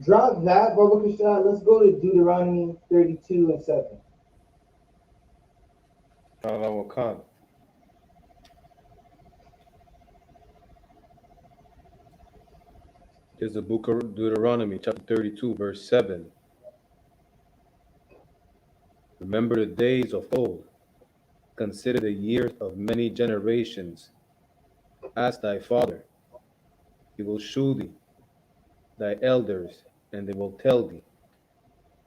Drop that, Baba Krishna. Let's go to Deuteronomy 32:7. SHALAM. This is the book of Deuteronomy, chapter 32, verse 7. Remember the days of old, consider the years of many generations. Ask thy father, he will shew thee, thy elders, and they will tell thee.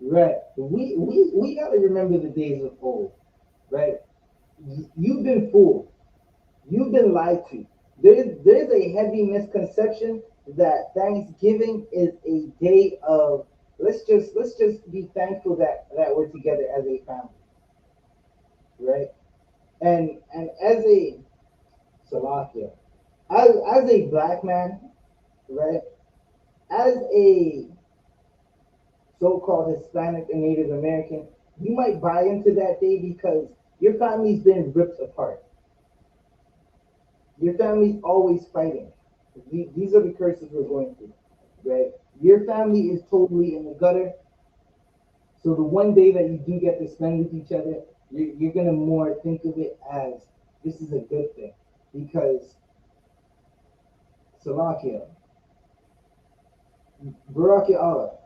Right. We got to remember the days of old, right? You've been fooled. You've been lied to. There's a heavy misconception that Thanksgiving is a day of let's just be thankful that we're together as a family, right? And as a Salakia, as a black man, right? As a so-called Hispanic and Native American, you might buy into that day because your family's been ripped apart. Your family's always fighting. These are the curses we're going through, right? Your family is totally in the gutter. So the one day that you do get to spend with each other, you're gonna more think of it as this is a good thing because Salakia, Baraki Allah,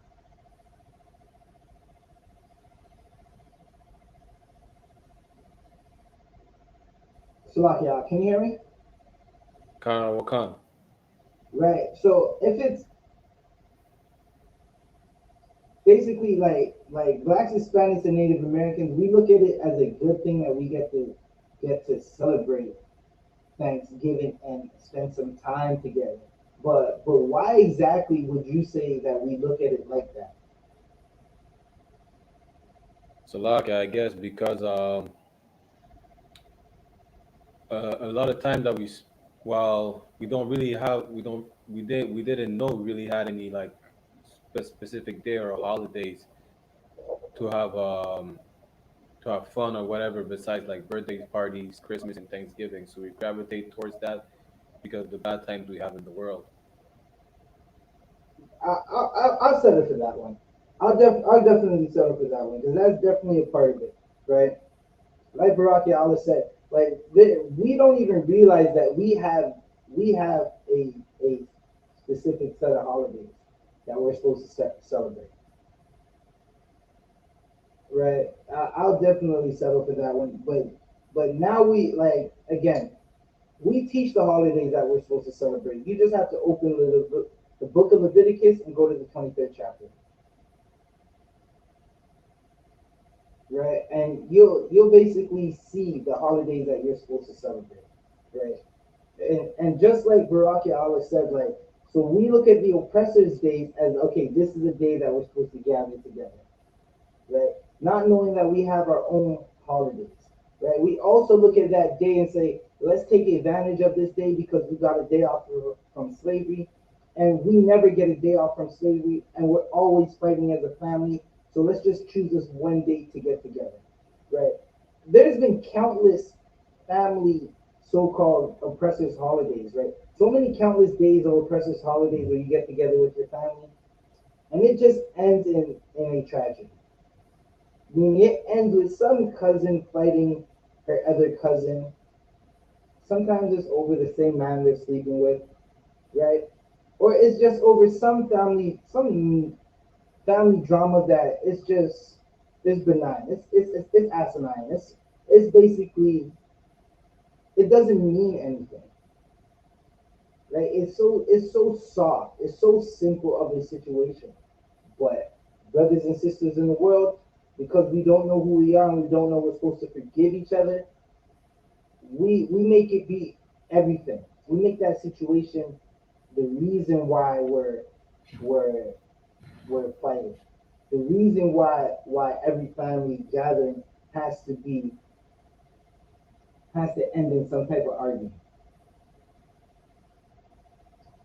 Salakia, can you hear me? Wakan. Right. So if it's basically like blacks, Hispanics, and Native Americans, we look at it as a good thing that we get to celebrate Thanksgiving and spend some time together. But why exactly would you say that we look at it like that? So, like, I guess because a lot of times that while we don't really have, we didn't know we really had any like specific day or holidays to have fun or whatever besides like birthday parties, Christmas, and Thanksgiving. So we gravitate towards that because of the bad times we have in the world. I'll settle for that one. I'll definitely settle for that one because that's definitely a part of it, right? Like Baraki Allah said, like we don't even realize that we have a specific set of holidays that we're supposed to celebrate. right? I'll definitely settle for that one. But now we like again. We teach the holidays that we're supposed to celebrate. You just have to open the book of Leviticus and go to the 23rd chapter, right? And you'll basically see the holidays that you're supposed to celebrate, right? And just like Baraki Allah said, like, so we look at the oppressor's days as okay, this is a day that we're supposed to gather together, right? Not knowing that we have our own holidays, right? We also look at that day and say, let's take advantage of this day because we got a day off from slavery, and we never get a day off from slavery, and we're always fighting as a family. So let's just choose this one day to get together, right? There's been countless family so-called oppressors holidays, right? So many countless days of oppressors holidays where you get together with your family, and it just ends in a tragedy. I mean, it ends with some cousin fighting her other cousin. Sometimes it's over the same man they're sleeping with, right? Or it's just over some family drama that it's benign. It's asinine. It's basically it doesn't mean anything, right? It's so soft. It's so simple of a situation. But brothers and sisters in the world, because we don't know who we are and we don't know we're supposed to forgive each other, we make it be everything. We make that situation the reason why we're we're fighting. The reason why every family gathering has to be has to end in some type of argument.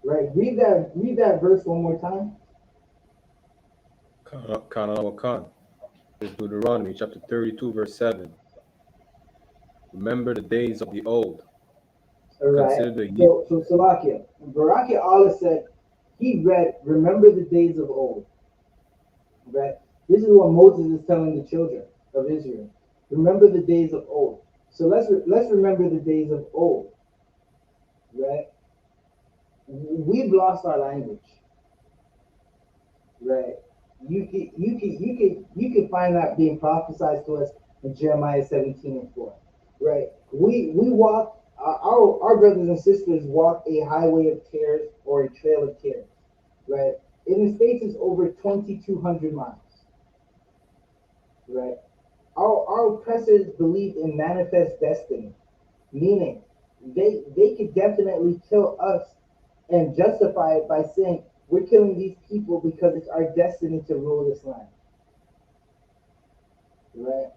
Right? Read that verse one more time. Khan. It's Deuteronomy chapter 32, verse 7. Remember the days of the old. All right. Consider the year. So Salakia. Baraki Allah said he read, remember the days of old. Right? This is what Moses is telling the children of Israel. Remember the days of old. So let's remember the days of old. Right? We've lost our language. Right? You could find that being prophesied to us in Jeremiah 17:4. Right? We walk our brothers and sisters walk a highway of tears or a trail of tears. Right? In the States it's over 2,200 miles. Right? Our oppressors believe in manifest destiny, meaning they could definitely kill us and justify it by saying we're killing these people because it's our destiny to rule this land, right?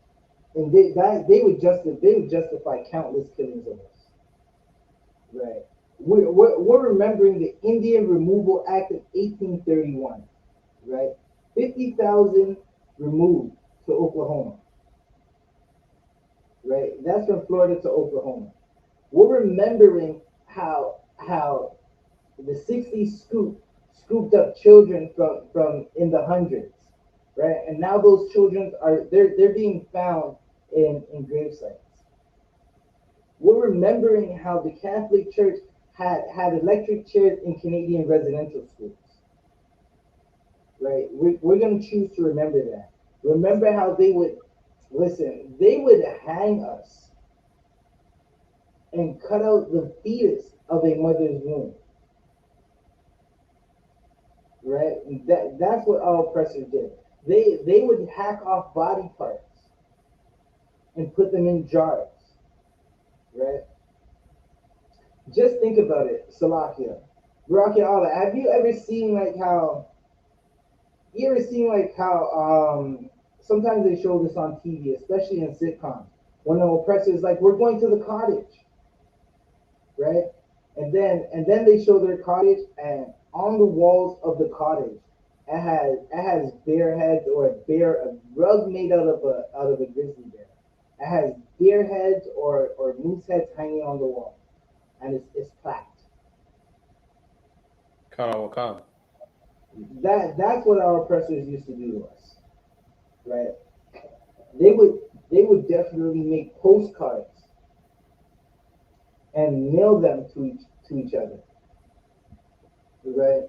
And they would justify countless killings of us, right? We're remembering the Indian Removal Act of 1831, right? 50,000 removed to Oklahoma, right? That's from Florida to Oklahoma. We're remembering how the 60s scooped up children from in the hundreds, right? And now those children they're being found in grave sites. We're remembering how the Catholic Church had electric chairs in Canadian residential schools, right? We're going to choose to remember that. Remember how they would hang us and cut out the fetus of a mother's womb, right? That's what our oppressors did. They would hack off body parts and put them in jars, right? Just think about it, Salakia. Baraki Allah, have you ever seen sometimes they show this on TV, especially in sitcoms, when the oppressor's like, we're going to the cottage, right? And then they show their cottage, and on the walls of the cottage, it has bear heads or a rug made out of a grizzly bear. It has deer heads or moose heads hanging on the wall, and it's plaqued. Khan. That's what our oppressors used to do to us, right? They would definitely make postcards and mail them to each other, right?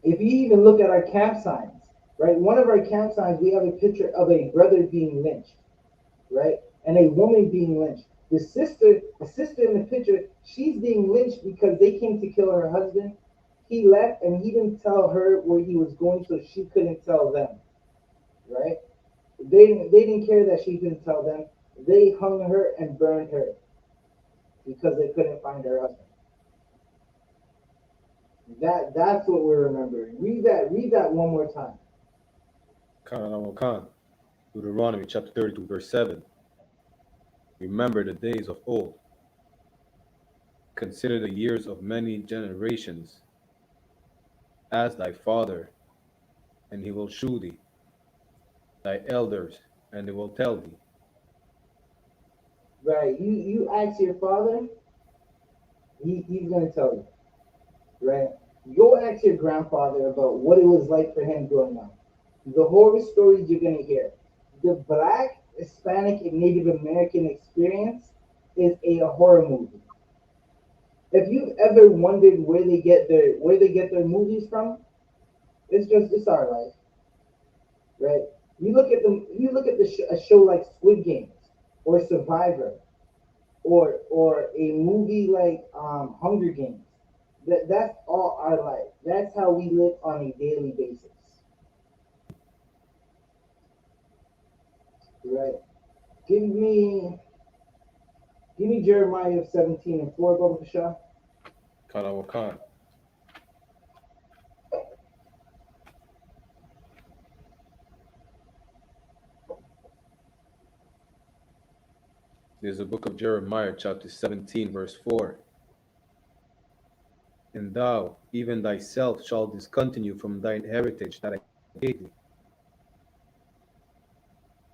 If you even look at our camp signs, right? One of our camp signs, we have a picture of a brother being lynched, right? And a woman being lynched. The sister in the picture, she's being lynched because they came to kill her husband. He left and he didn't tell her where he was going, so she couldn't tell them, right? They didn't care that she couldn't tell them. They hung her and burned her because they couldn't find her husband. That's what we're remembering. Read that one more time. Khan, Deuteronomy chapter 32, verse 7. Remember the days of old. Consider the years of many generations. Ask thy father, and he will shew thee, thy elders, and they will tell thee. Right. You ask your father, he's gonna tell you. Right? Go ask your grandfather about what it was like for him growing up. The horror stories you're gonna hear. The Black, Hispanic, and Native American experience is a horror movie. If you've ever wondered where they get their movies from, it's our life, right? You look at a show like Squid Games or Survivor or a movie like Hunger Games. That's all our life. That's how we live on a daily basis, right? Give me give me Jeremiah 17:4, Baba Kasha. Khan. There's the book of Jeremiah, chapter 17, verse 4. And thou, even thyself, shalt discontinue from thine heritage that I gave thee,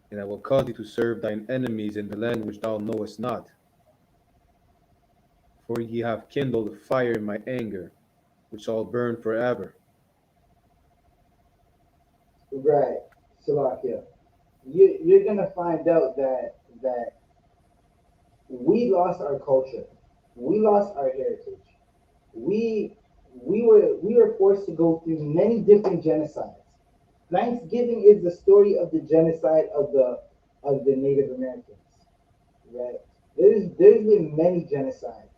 and I will cause thee to serve thine enemies in the land which thou knowest not. For ye have kindled a fire in my anger, which shall burn forever. Right, Salakia. You're gonna find out that we lost our culture, we lost our heritage. We we were forced to go through many different genocides. Thanksgiving is the story of the genocide of the Native Americans, right? There's been many genocides.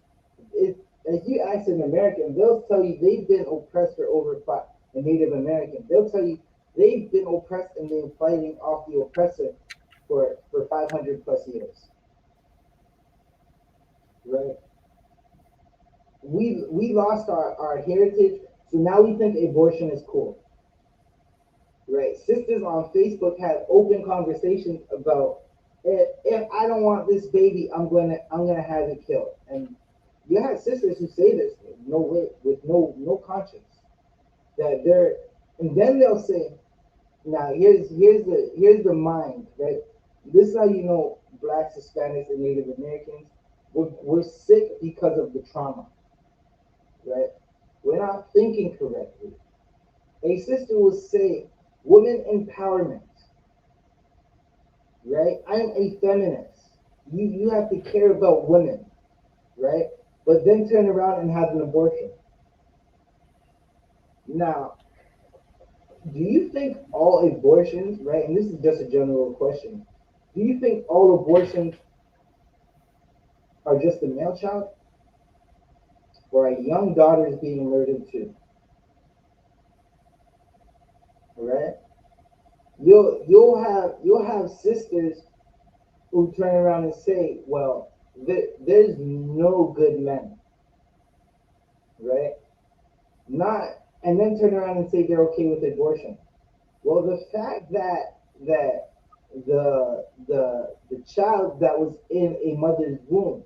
If you ask an American, they'll tell you they've been oppressed for over five. A Native American, they'll tell you they've been oppressed and been fighting off the oppressor for 500 plus years, right? We lost our heritage, so now we think abortion is cool, right? Sisters on Facebook have open conversations about if I don't want this baby, I'm gonna have it killed. And you have sisters who say this with no way, with no conscience, that they're, and then they'll say, now here's the mind, right? This is how you know blacks, Hispanics, and Native Americans, we're sick because of the trauma, right? We're not thinking correctly. A sister will say, women empowerment, right? I'm a feminist. You have to care about women, right? But then turn around and have an abortion. Now, do you think all abortions, right? And this is just a general question. Do you think all abortions are just a male child, or a young daughter is being murdered too? Right? You'll have sisters who turn around and say, well, there's no good men, right? Not, and then turn around and say they're okay with abortion. Well, the fact that the child that was in a mother's womb,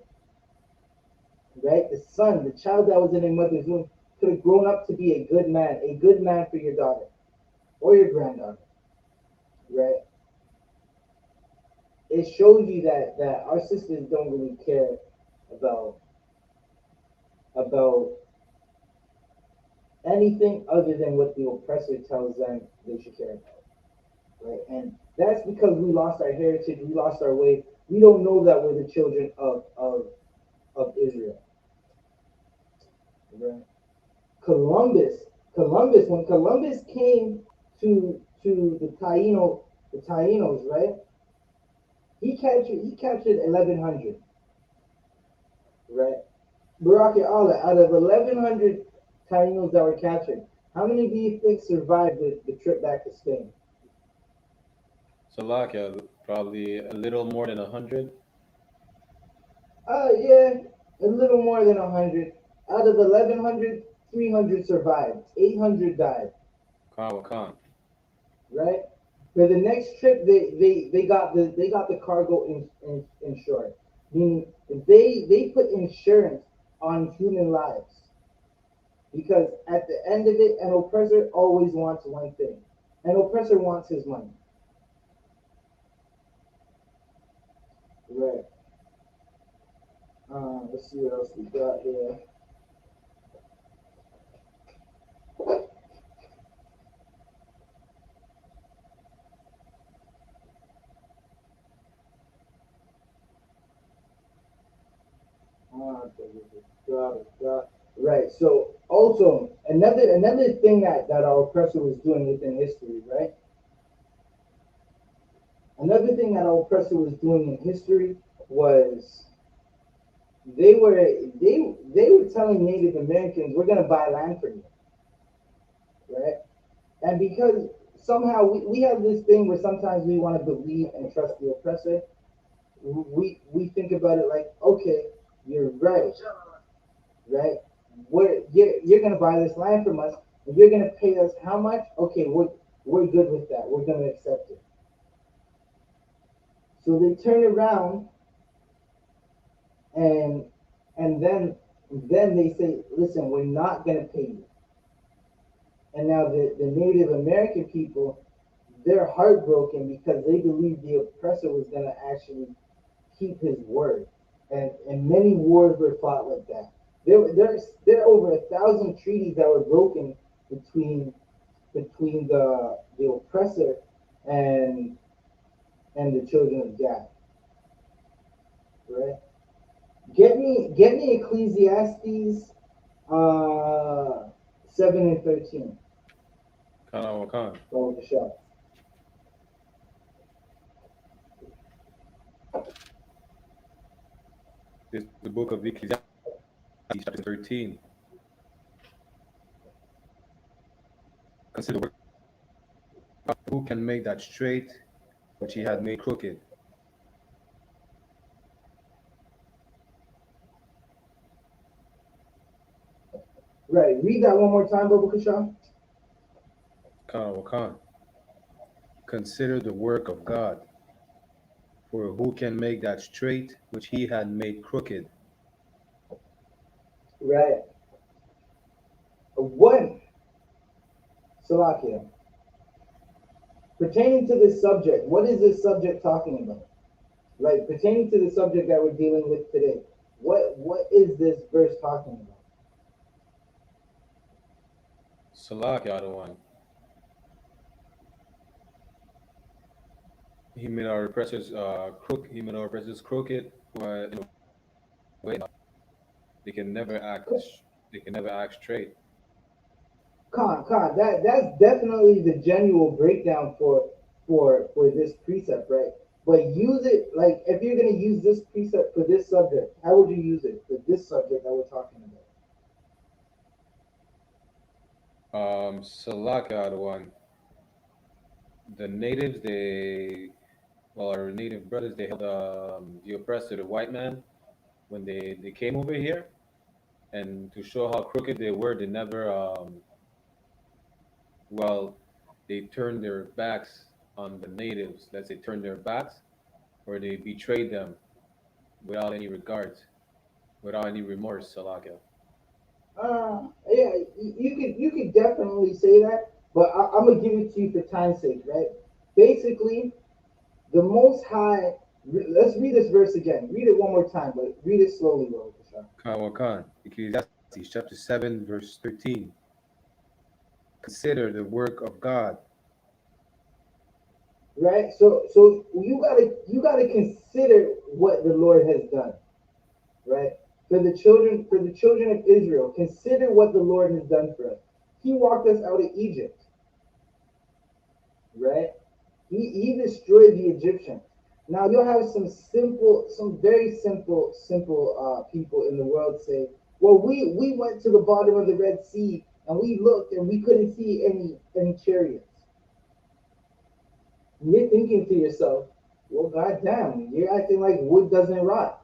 right? The child that was in a mother's womb could have grown up to be a good man for your daughter or your granddaughter, right? It shows you that our sisters don't really care about about anything other than what the oppressor tells them they should care about, right? And that's because we lost our heritage, we lost our way. We don't know that we're the children of Israel, right? Columbus, when Columbus came to to the Tainos, right? He captured 1,100, right? Baraki Allah, out of 1,100 Tainos that were captured, how many do you think survived the trip back to Spain? Salakia, probably a little more than 100. Yeah, a little more than 100. Out of 1,100, 300 survived. 800 died, Khan wa Khan. right? For the next trip, they got the cargo insured, meaning they put insurance on human lives because at the end of it, an oppressor always wants one thing. An oppressor wants his money, right? Let's see what else we got here. Right. So also another thing that our oppressor was doing within history, right? Another thing that our oppressor was doing in history was they were they were telling Native Americans, we're gonna buy land from you, right? And because somehow we have this thing where sometimes we want to believe and trust the oppressor, we think about it like, okay, you're right, right? You're gonna buy this land from us, and you're gonna pay us how much? Okay, we're good with that. We're gonna accept it. So they turn around and and then they say, listen, we're not gonna pay you. And now the Native American people, they're heartbroken because they believe the oppressor was gonna actually keep his word. And many wars were fought like that. There are over 1,000 treaties that were broken between the oppressor and the children of God. Right? Get me Ecclesiastes 7 and 13. Khan wa Khan. Oh, the shot. This is the book of Ecclesiastes, chapter 13. Consider the work of God. Who can make that straight which he had made crooked? Right. Read that one more time, Baba Kashan. Khan wa Khan. Consider the work of God. For who can make that straight which he had made crooked? Right. One, Salakia. Pertaining to this subject, what is this subject talking about? Like pertaining to the subject that we're dealing with today, what is this verse talking about? Salakia, the one. He made our oppressors He made our oppressors crooked. In a way, they can never act. They can never act straight. That's definitely the genuine breakdown for this precept, right? But use it like if you're gonna use this precept for this subject, how would you use it for this subject that we're talking Salakia, the one. The natives, our native brothers, they held the oppressor, the white man, when they came over here, and to show how crooked they were, they never, well, they turned their backs on the natives. Let's say turned their backs, or they betrayed them without any regards, without any remorse, Salakia. Yeah, you could definitely say that, but I'm gonna give it to you for time's sake, right? Basically, the Most High. Let's read this verse again. Read it one more time, but read it slowly, Lord. Khan wa Khan, Ecclesiastes chapter 7, verse 13. Consider the work of God. Right. So you gotta consider what the Lord has done. Right. For the children of Israel, consider what the Lord has done for us. He walked us out of Egypt. right? He destroyed the Egyptians. Now you'll have some very simple people in the world say, well, we went to the bottom of the Red Sea and we looked and we couldn't see any chariots. And you're thinking to yourself, well, goddamn, you're acting like wood doesn't rot,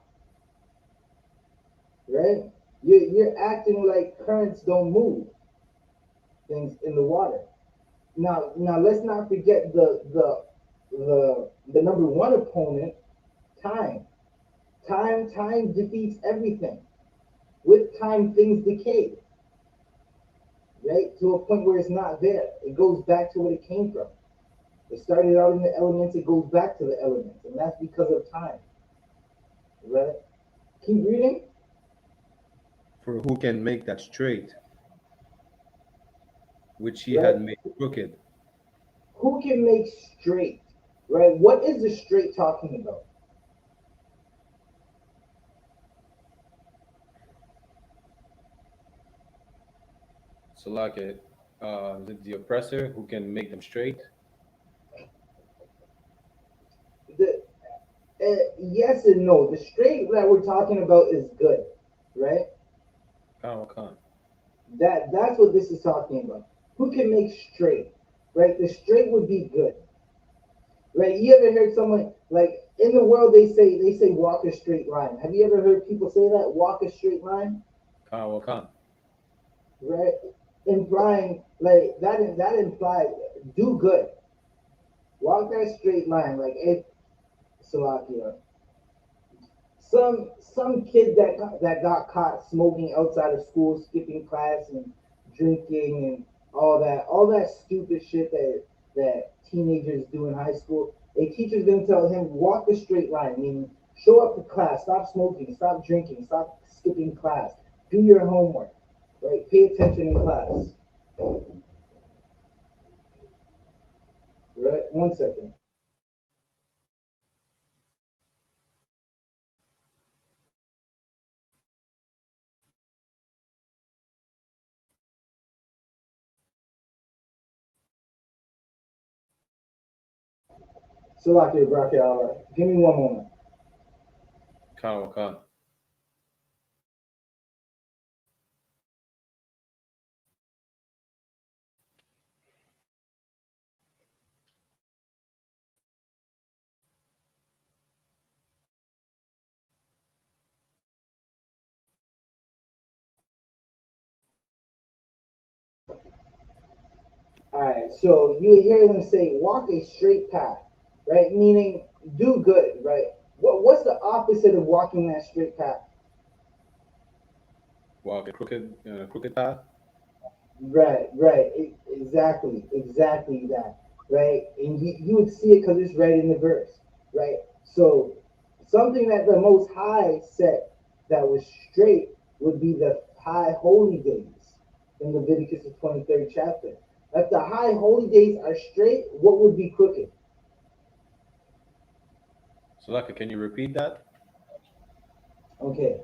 right? You're acting like currents don't move things in the water. Now let's not forget the number one opponent, time. Time defeats everything. With time, things decay, right? To a point where it's not there. It goes back to what it came from. It started out in the elements, it goes back to the elements, and that's because of time, right? Keep reading. For who can make that straight, which he Right? had made crooked? Who can make straight, right? What is the straight talking about? So like it, the oppressor who can make them straight. The yes and no. The straight that we're talking about is good, right? Khan. That's what this is talking about. Who can make straight, right? The straight would be good, right? You ever heard someone like in the world they say walk a straight line. Have you ever heard people say that walk a straight line, Khan. right? Implying like that implies do good, walk that straight line. Like if Salakia, some kid that got caught smoking outside of school, skipping class and drinking and all that stupid shit that teenagers do in high school. A teacher's gonna tell him walk a straight line, meaning show up to class, stop smoking, stop drinking, stop skipping class, do your homework, right? Pay attention in class, right? 1 second. Salakia, Brakia, give me 1 moment. Khan. All right, so you hear them say, walk a straight path, right? Meaning do good, right? What's the opposite of walking that straight path? Walk a crooked path. Right. Exactly that, right? And you would see it because it's right in the verse, right? So something that the Most High said that was straight would be the high holy days in Leviticus the 23rd chapter. If the high holy days are straight, what would be crooked? So like, can you repeat that? Okay.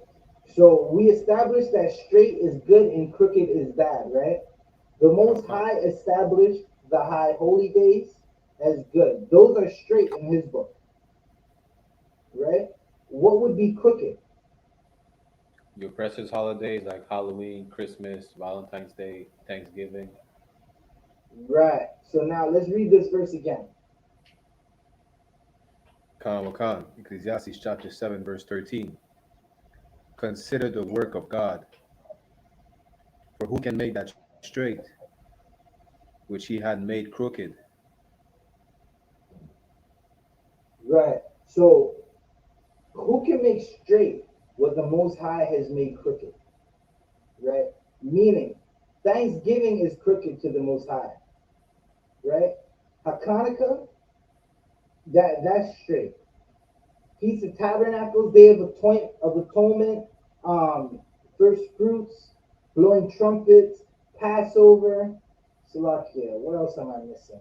So we established that straight is good and crooked is bad, right? The Most Khan. High established the high holy days as good. Those are straight in his book, right? What would be crooked? The oppressor's holidays like Halloween, Christmas, Valentine's Day, Thanksgiving. Right. So now let's read this verse again. Khan. Ecclesiastes chapter 7, verse 13. Consider the work of God, for who can make that straight, which he had made crooked? Right. So who can make straight what the Most High has made crooked? Right? Meaning, Thanksgiving is crooked to the Most High, right? Hanukkah, that's straight. Feast of Tabernacles, Day of Atonement, first fruits, blowing trumpets, Passover, Salakia. What else am I missing?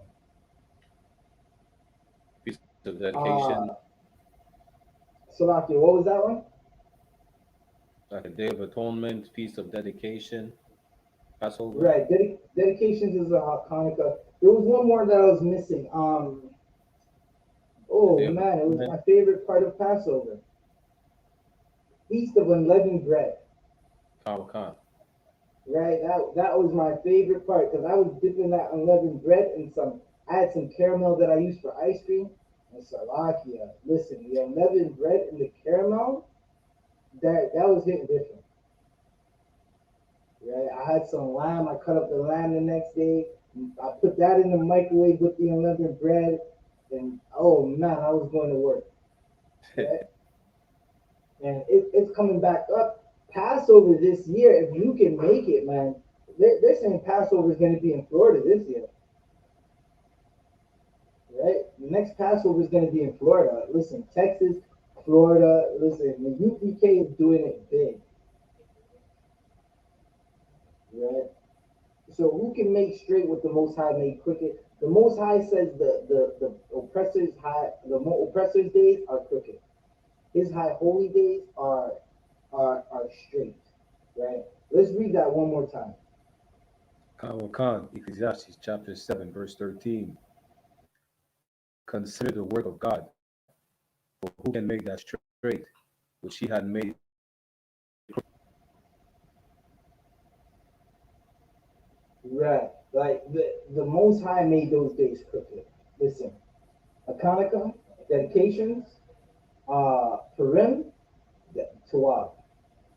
Feast of dedication, Uh, Salakia, what was that one? like a Day of Atonement, Feast of Dedication, Passover. Right, dedications is a Hanukkah. There was one more that I was missing. Oh Yeah, man, it was man, my favorite part of Passover. Feast of Unleavened Bread. Comic-Con. Right? That was my favorite part because I was dipping that unleavened bread in some. I had some caramel that I used for ice cream and Salakia. Listen, the unleavened bread and the caramel, that was hitting different. Right? I had some lamb. I cut up the lamb the next day. I put that in the microwave with the unleavened bread, and oh man, I was going to work. Right? And it's coming back up. Passover this year, if you can make it, man. They're saying Passover is going to be in Florida this year, right? The next Passover is going to be in Florida. Listen, Texas, Florida. Listen, the UPK is doing it big, right? So who can make straight what the Most High made crooked? The Most High says the oppressors high oppressors days are crooked. His high holy days are straight, right? Let's read that one more time. Comic-Con, Ecclesiastes chapter 7, verse 13. Consider the work of God, for who can make that straight, which he had made. Right. Like the Most High made those days crooked. Listen, Hanukkah, dedications, Purim, Tawab.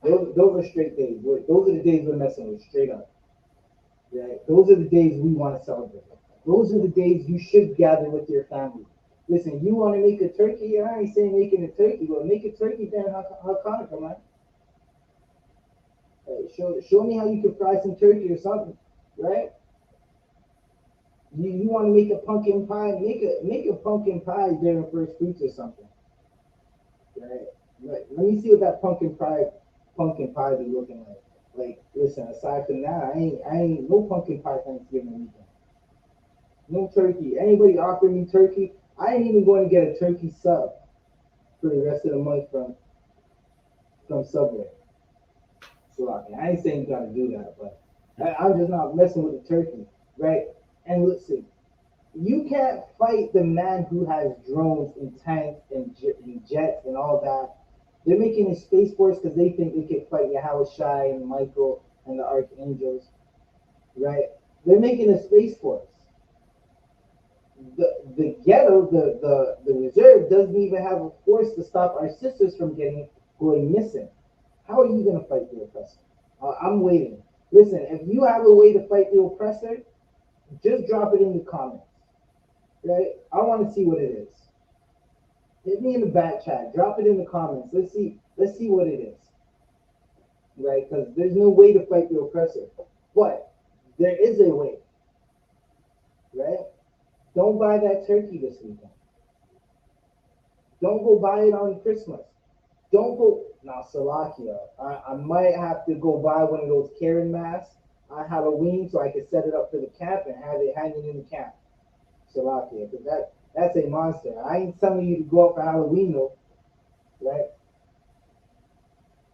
Those are straight days. Those are the days we're messing with, straight up. Right? Those are the days we want to celebrate. Those are the days you should gather with your family. Listen, you want to make a turkey? I ain't saying making a turkey, but make a turkey during Hanukkah, man. Show me how you can fry some turkey or something, right? You want to make a pumpkin pie? Make a pumpkin pie during first fruits or something, right? Let me see what that pumpkin pie be looking like. Like, listen, aside from that, I ain't no pumpkin pie Thanksgiving weekend. No turkey. Anybody offer me turkey? I ain't even going to get a turkey sub for the rest of the month from Subway. So I ain't saying you gotta do that, but I'm just not messing with the turkey, right? And listen, you can't fight the man who has drones and tanks and jets and all that. They're making a space force because they think they can fight Yahushai and Michael and the archangels, right? They're making a space force. The ghetto, the reserve doesn't even have a force to stop our sisters from going missing. How are you gonna fight the oppressor? I'm waiting. Listen, if you have a way to fight the oppressor, just drop it in the comments, right? I want to see what it is. Hit me in the back chat. Drop it in the comments. Let's see. Let's see what it is, right? Because there's no way to fight the oppressor, but there is a way, right? Don't buy that turkey this weekend. Don't go buy it on Christmas. Don't go now, Salakia. I might have to go buy one of those Karen masks on Halloween so I can set it up for the camp and have it hanging in the camp. Salakia, because that's a monster. I ain't telling you to go out for Halloween though, right?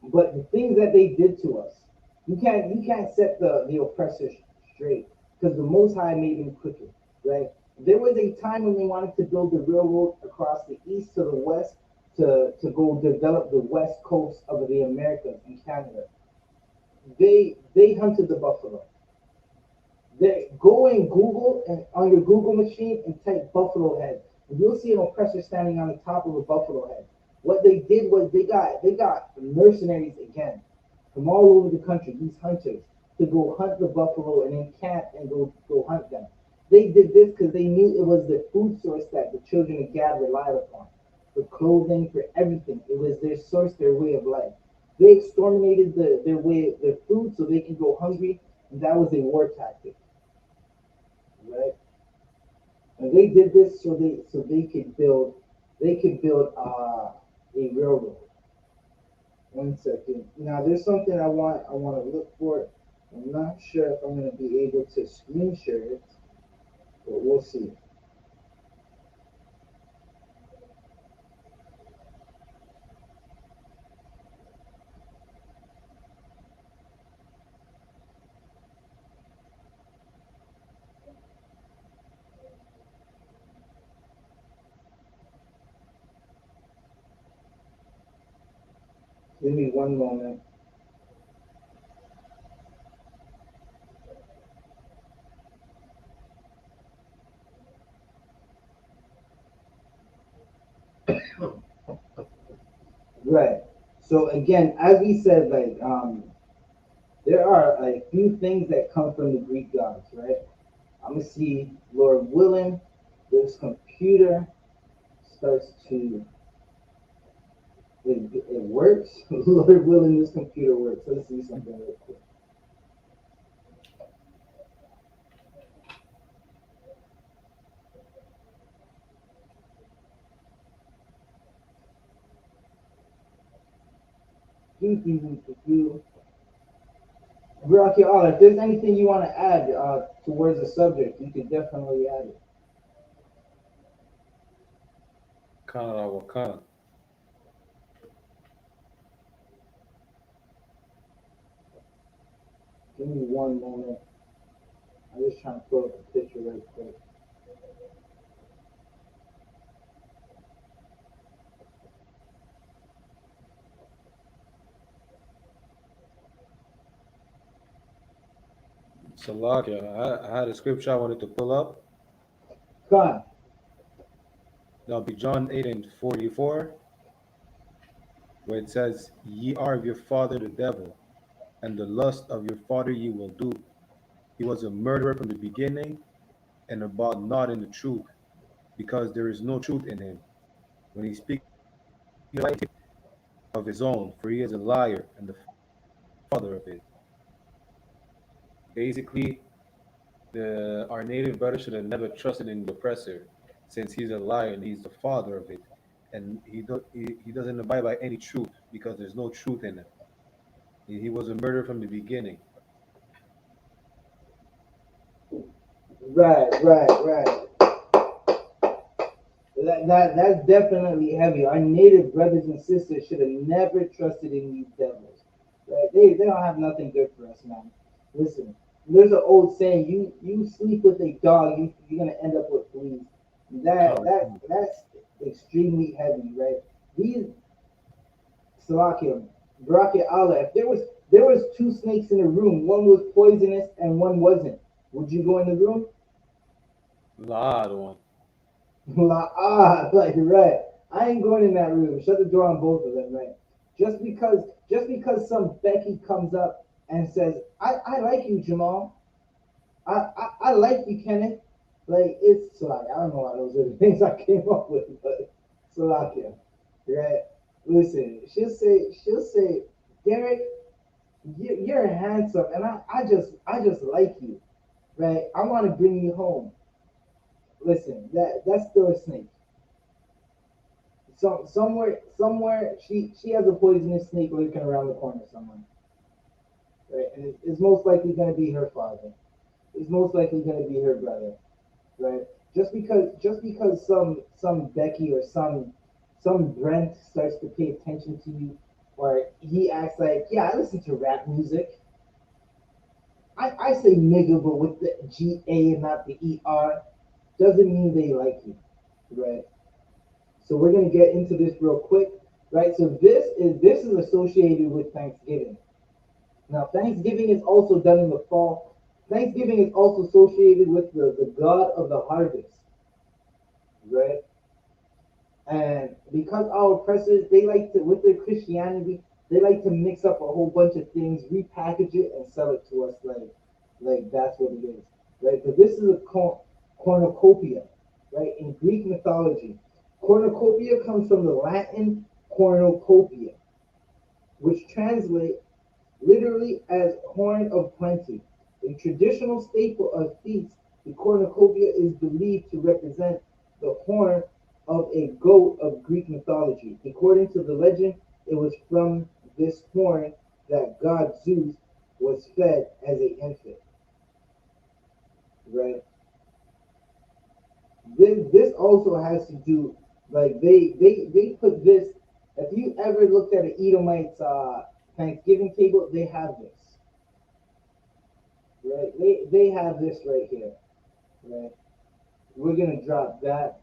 But the things that they did to us, you can't set the oppressors straight because the Most High made them crooked, right? There was a time when they wanted to build the railroad across the east to the west to go develop the west coast of the Americas in Canada. They hunted the buffalo. They go in Google and on your Google machine and type buffalo head, and you'll see an oppressor standing on the top of a buffalo head. What they did was they got mercenaries again from all over the country, these hunters, to go hunt the buffalo and encamp and go hunt them. They did this because they knew it was the food source that the children of Gad relied upon. For clothing, for everything. It was their source, their way of life. They exterminated their food so they can go hungry, and that was a war tactic, right? And they did this so they could build a railroad. One second. Now there's something I want to look for. I'm not sure if I'm gonna be able to screen share it, but we'll see. Give me one moment. Right. So again, as we said, there are a few things that come from the Greek gods, right? I'm gonna see, Lord willing, this computer starts to it works. Lord willing, this computer works. Let's see something real quick. Do. Rocky, if there's anything you want to add towards the subject, you could definitely add it. Canada, Wakana. Give me one moment. I'm just trying to pull up a picture right quick. Salakia. I had a scripture I wanted to pull up. Con, That'll be John 8 and 44, where it says, "Ye are of your father the devil, and the lust of your father ye will do. He was a murderer from the beginning, and abode not in the truth, because there is no truth in him. When he speaks of his own, for he is a liar and the father of it." Basically, our native brother should have never trusted in the oppressor, since he's a liar and he's the father of it, and he doesn't abide by any truth because there's no truth in him. He was a murderer from the beginning. right. That's definitely heavy. Our native brothers and sisters should have never trusted in these devils. Right? They don't have nothing good for us, man. Listen, there's an old saying: you sleep with a dog, you're gonna end up with fleas. That's extremely heavy, right? These Salakia, Baraki Allah. If there was two snakes in a room, one was poisonous and one wasn't. Would you go in the room? Lot one. Like right. I ain't going in that room. Shut the door on both of them, right? Just because some Becky comes up and says, I like you, Jamal. I like you, Kenneth. Like it's like I don't know why those are the things I came up with, but Salakia. Right? Listen, she'll say, Derek, you're handsome and I just like you. Right? I want to bring you home. Listen, that's still a snake. Somewhere she has a poisonous snake lurking around the corner somewhere, right? And it's most likely going to be her father. It's most likely going to be her brother, right? Just because some Becky or some Brent starts to pay attention to you, or he acts like, yeah, I listen to rap music. I say nigga, but with the GA and not the ER, doesn't mean they like you, right? So we're gonna get into this real quick, right? So this is associated with Thanksgiving. Now Thanksgiving is also done in the fall. Thanksgiving is also associated with the god of the harvest, right? And because our oppressors, they like to, with their Christianity, they like to mix up a whole bunch of things, repackage it, and sell it to us like that's what it is, right? But this is a cornucopia, right? In Greek mythology, cornucopia comes from the Latin cornucopia, which translates literally as horn of plenty. A traditional staple of feasts, the cornucopia is believed to represent the horn of a goat of Greek mythology. According to the legend, it was from this horn that god Zeus was fed as an infant. Right? This also has to do, like they put this. If you ever looked at an Edomite's Thanksgiving table, they have this. Right? They have this right here. Right? We're gonna drop that,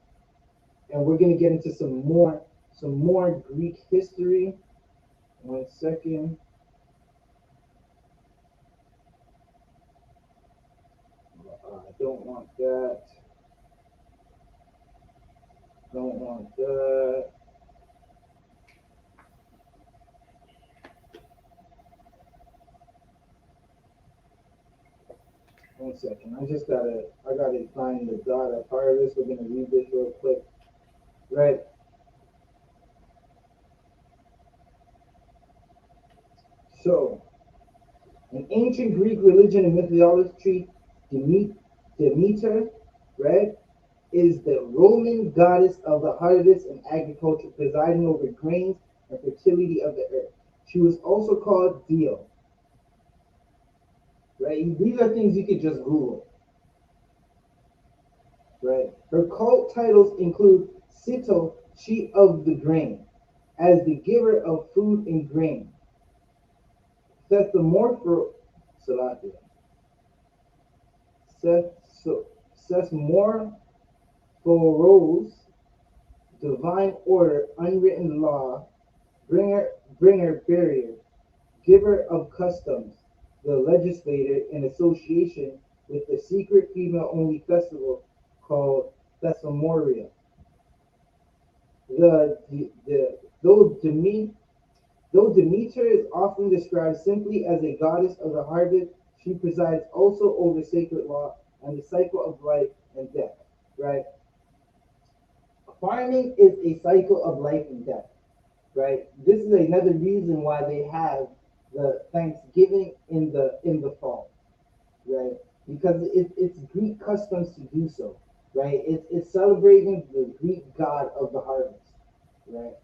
and we're gonna get into some more Greek history. 1 second. I don't want that. Don't want that. One second. I gotta find the God of harvest. We're gonna read this real quick. Right. So, in ancient Greek religion and mythology, Demeter, right, is the Roman goddess of the harvest and agriculture, presiding over grains and fertility of the earth. She was also called Dio, right? These are things you could just Google, right? Her cult titles include Sito, she of the grain, as the giver of food and grain. Sethomorpho, Salakia. Sethomorphos, divine order, unwritten law, bringer, barrier, giver of customs, the legislator in association with the secret female-only festival called Thesamoria. Though Demeter is often described simply as a goddess of the harvest, she presides also over sacred law and the cycle of life and death. Right? Farming is a cycle of life and death. Right? This is another reason why they have the Thanksgiving in the fall. Right? Because it's Greek customs to do so. Right? It's celebrating the Greek god of the harvest. Right?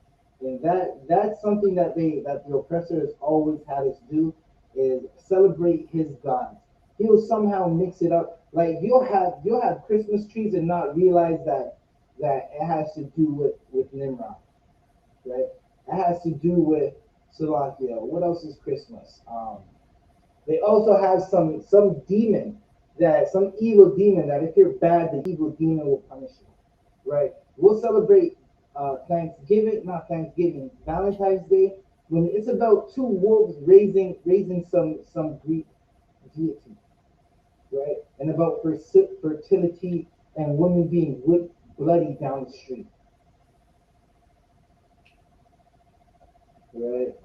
And that's something that the oppressors always had us do is celebrate his gods. He'll somehow mix it up. Like you'll have Christmas trees and not realize that it has to do with Nimrod, right? It has to do with Salakia. What else is Christmas? They also have some demon some evil demon that if you're bad, the evil demon will punish you. Right? We'll celebrate Thanksgiving, not Thanksgiving, Valentine's Day, when it's about two wolves raising some Greek deity, right? And about fertility and women being whipped bloody down the street, right?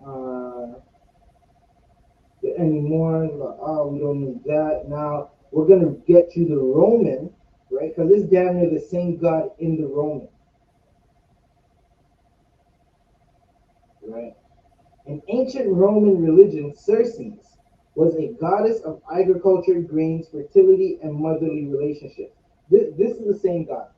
Any more? Oh, we don't need that. Now we're gonna get to the Roman, right? Because it's damn near the same God in the Roman, right? In ancient Roman religion, Circes was a goddess of agriculture, grains, fertility, and motherly relationships. This is the same God,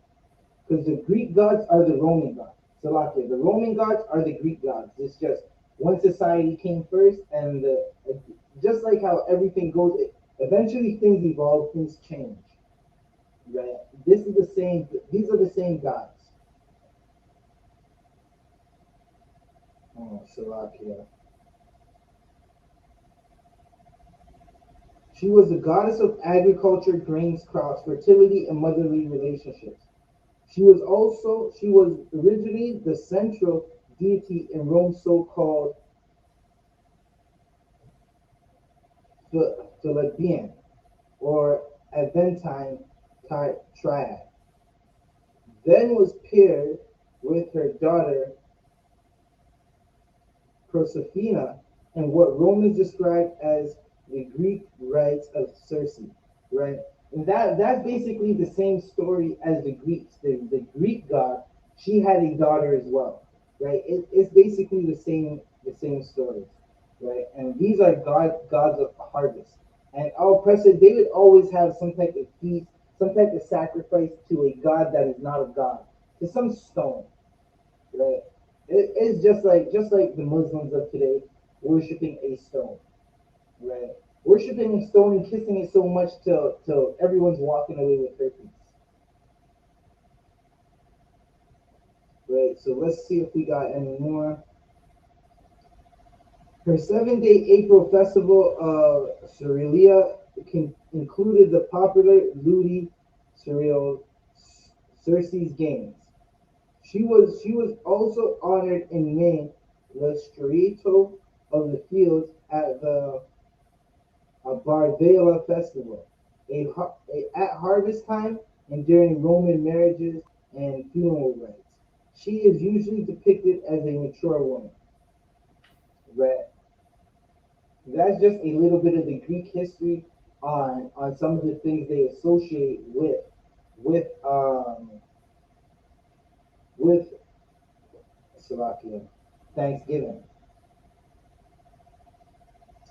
because the Greek gods are the Roman gods. Salakia, the Roman gods are the Greek gods. It's just one society came first, and just like how everything goes, eventually things evolve, things change. Right? This is the same. These are the same gods. Oh, Salakia. She was the goddess of agriculture, grains, crops, fertility, and motherly relationships. She was originally the central deity in Rome's so-called Philebbean or Aventine triad. Then was paired with her daughter Proserpina and what Romans described as the Greek rites of Circe, right? And that's basically the same story as the Greeks. The Greek god, she had a daughter as well, right? It's basically the same story, right? And these are gods of harvest. And our oppressor, they would always have some type of feast, some type of sacrifice to a god that is not a god, to some stone, right? It's just like the Muslims of today worshiping a stone, right? Worshiping a stone and kissing it so much till everyone's walking away with herpes, right? So let's see if we got any more. Her 7-day April festival of Cerealia included the popular Ludi Cereal Circe's Games. She was also honored in May, Lestrato, of the fields at the Bardella festival, at harvest time and during Roman marriages and funeral rites. She is usually depicted as a mature woman. Right? That's just a little bit of the Greek history on some of the things they associate with with Slovakia Thanksgiving.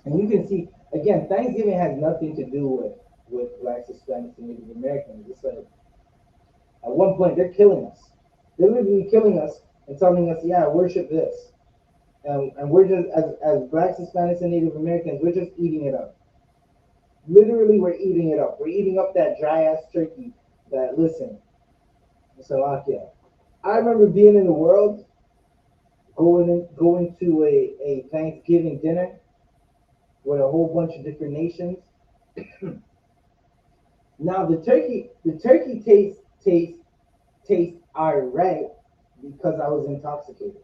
And you can see again, Thanksgiving has nothing to do with blacks, Hispanics, and Native Americans. It's like at one point they're killing us. They're literally killing us and telling us, yeah, worship this. And we're just as blacks, Hispanics, and Native Americans, we're just eating it up. Literally, we're eating it up. We're eating up that dry ass turkey. That listen, Slovakia. I remember being in the world, going to a Thanksgiving dinner with a whole bunch of different nations. Now the turkey tastes alright because I was intoxicated.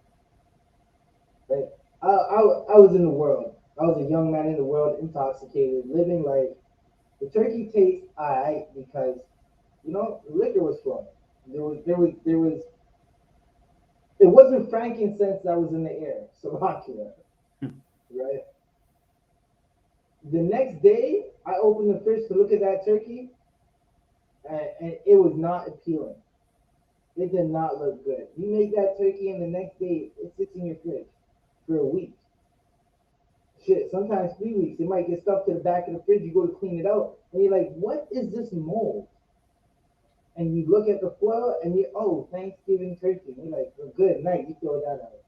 Right? I was in the world. I was a young man in the world, intoxicated, living life. The turkey tastes alright because liquor was flowing. There was. It wasn't frankincense that was in the air, Slovakia, right? The next day, I opened the fridge to look at that turkey, and it was not appealing. It did not look good. You make that turkey, and the next day, it sits in your fridge for a week. Shit, sometimes 3 weeks. It might get stuck to the back of the fridge. You go to clean it out, and you're like, "What is this mold?" And you look at the foil, and Thanksgiving turkey. And you're like, "Good night." You throw that out.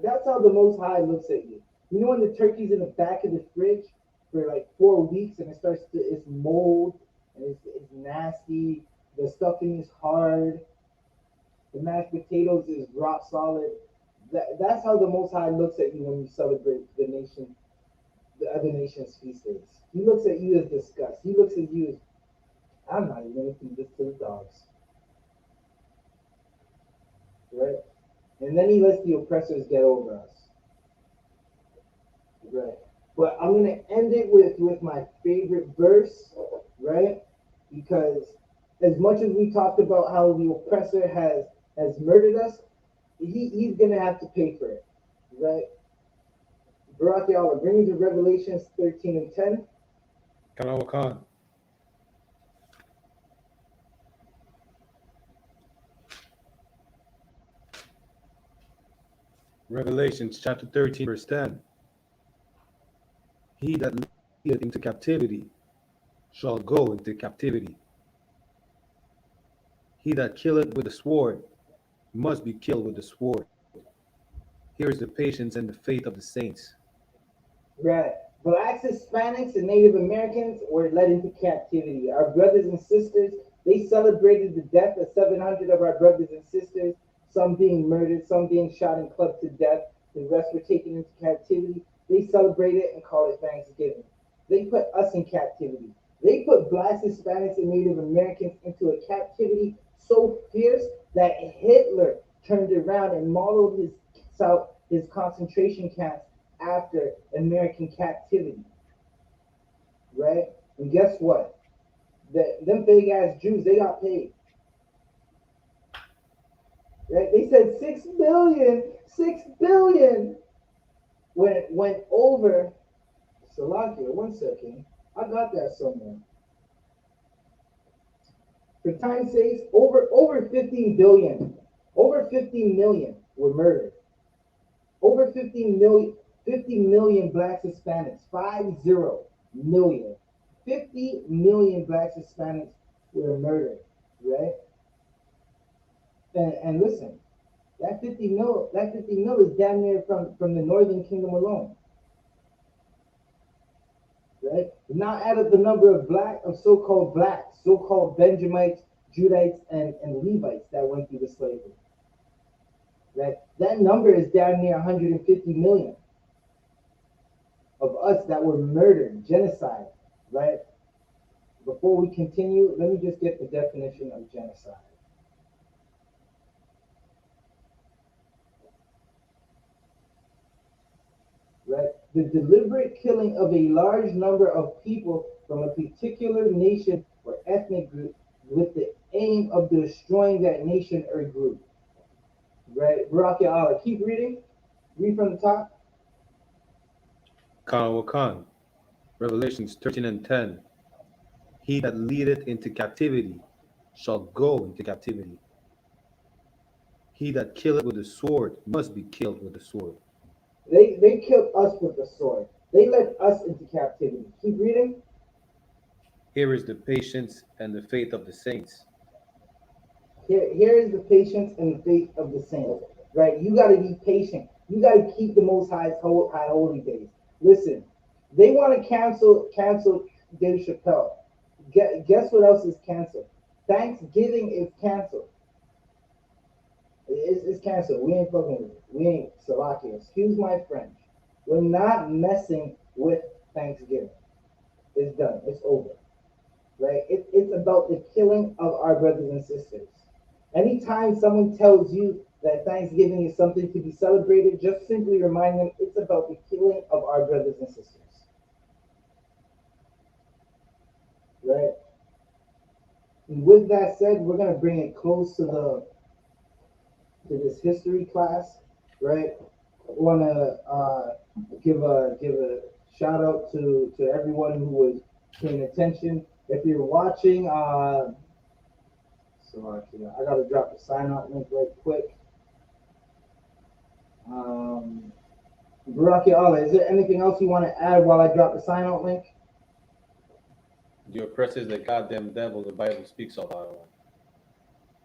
That's how the Most High looks at you. You know when the turkey's in the back of the fridge for like 4 weeks and it's mold and it's nasty. The stuffing is hard. The mashed potatoes is rock solid. That's how the Most High looks at you when you celebrate the other nation's feast days. He looks at you as disgust. He looks at you as I'm not even gonna feed this to the dogs, right? And then he lets the oppressors get over us. Right. But I'm gonna end it with my favorite verse, right? Because as much as we talked about how the oppressor has murdered us, he's gonna have to pay for it, right? Barak Yahweh, bring me to Revelations 13 and 10. Kanawa Khan. Revelations chapter 13, verse 10. He that leadeth into captivity shall go into captivity. He that killeth with the sword must be killed with the sword. Here is the patience and the faith of the saints. Right. Blacks, Hispanics, and Native Americans were led into captivity. Our brothers and sisters, they celebrated the death of 700 of our brothers and sisters, some being murdered, some being shot and clubbed to death. The rest were taken into captivity. They celebrate it and call it Thanksgiving. They put us in captivity. They put blacks, Hispanics, and Native Americans into a captivity so fierce that Hitler turned around and modeled his concentration camps after American captivity, right? And guess what? Them big ass Jews, they got paid. Right? They said 6 billion, 6 billion. When it went over, Salakia, 1 second. I got that somewhere. For time's sake, over 15 billion, over 15 million were murdered. Over 50 million blacks, Hispanics, 50 million. 50 million blacks, Hispanics were murdered, right? And listen, that 50 mil is damn near from the Northern Kingdom alone, right? Now add up the number of so-called blacks, so-called Benjamites, Judites, and Levites that went through the slavery, right? That number is damn near 150 million of us that were murdered, genocide, right? Before we continue, let me just get the definition of genocide. the deliberate killing of a large number of people from a particular nation or ethnic group with the aim of destroying that nation or group. Right? Barak Allah. Keep reading. Read from the top. Khan Wakan, Revelations 13 and 10. He that leadeth into captivity shall go into captivity. He that killeth with the sword must be killed with the sword. They killed us with the sword. They led us into captivity. Keep reading. Here is the patience and the faith of the saints. Here is the patience and the faith of the saints. Right? You got to be patient. You got to keep the Most High's high holy days. Listen, they want to cancel Dave Chappelle. Guess what else is canceled? Thanksgiving is canceled. It's canceled. We ain't fucking with it. We ain't Slovakia. Excuse my French. We're not messing with Thanksgiving. It's done. It's over. Right? It's about the killing of our brothers and sisters. Anytime someone tells you that Thanksgiving is something to be celebrated, just simply remind them it's about the killing of our brothers and sisters. Right? And with that said, we're gonna bring it close to this history class, right? I wanna give a shout out to everyone who was paying attention. If you're watching, so actually, I gotta drop the sign out link right quick. Baraki Allah, is there anything else you want to add while I drop the sign out link? The oppressor is the goddamn devil the Bible speaks about.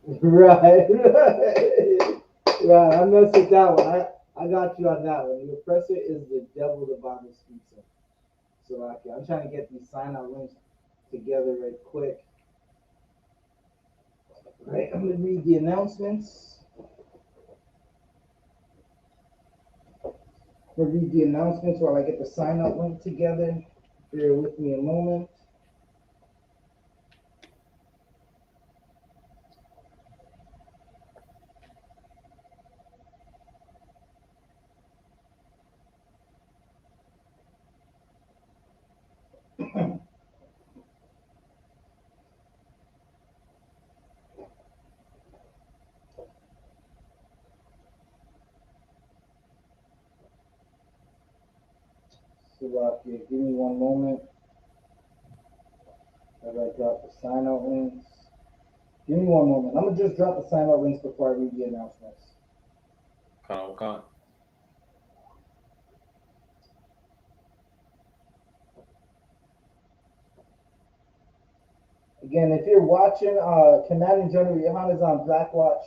Right, right. I messed with that one. I got you on that one. The oppressor is the devil the Bible speaks of. So I'm trying to get these sign out links together right quick. Right, I'm gonna read the announcements. I'm gonna read the announcements while I get the sign out link together. Bear with me a moment. Slovakia, give me one moment as I drop the sign out links. Give me one moment. I'm gonna just drop the sign out links before I read the announcements. Khan. Again, if you're watching, Commanding General YAHANNA is on Blackwatch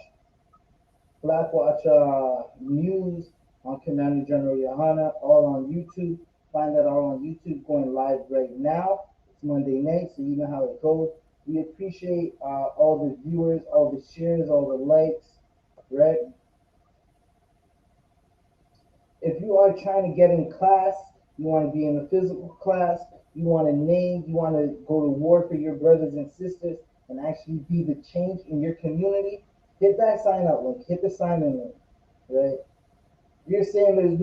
News on Commanding General YAHANNA, all on YouTube. Find that all on YouTube, going live right now. It's Monday night, so you know how it goes. We appreciate all the viewers, all the shares, all the likes, right? If you are trying to get in class, you want to be in a physical class, you want to name, you want to go to war for your brothers and sisters and actually be the change in your community, hit that sign up link, hit the sign in link, right? You're saying there's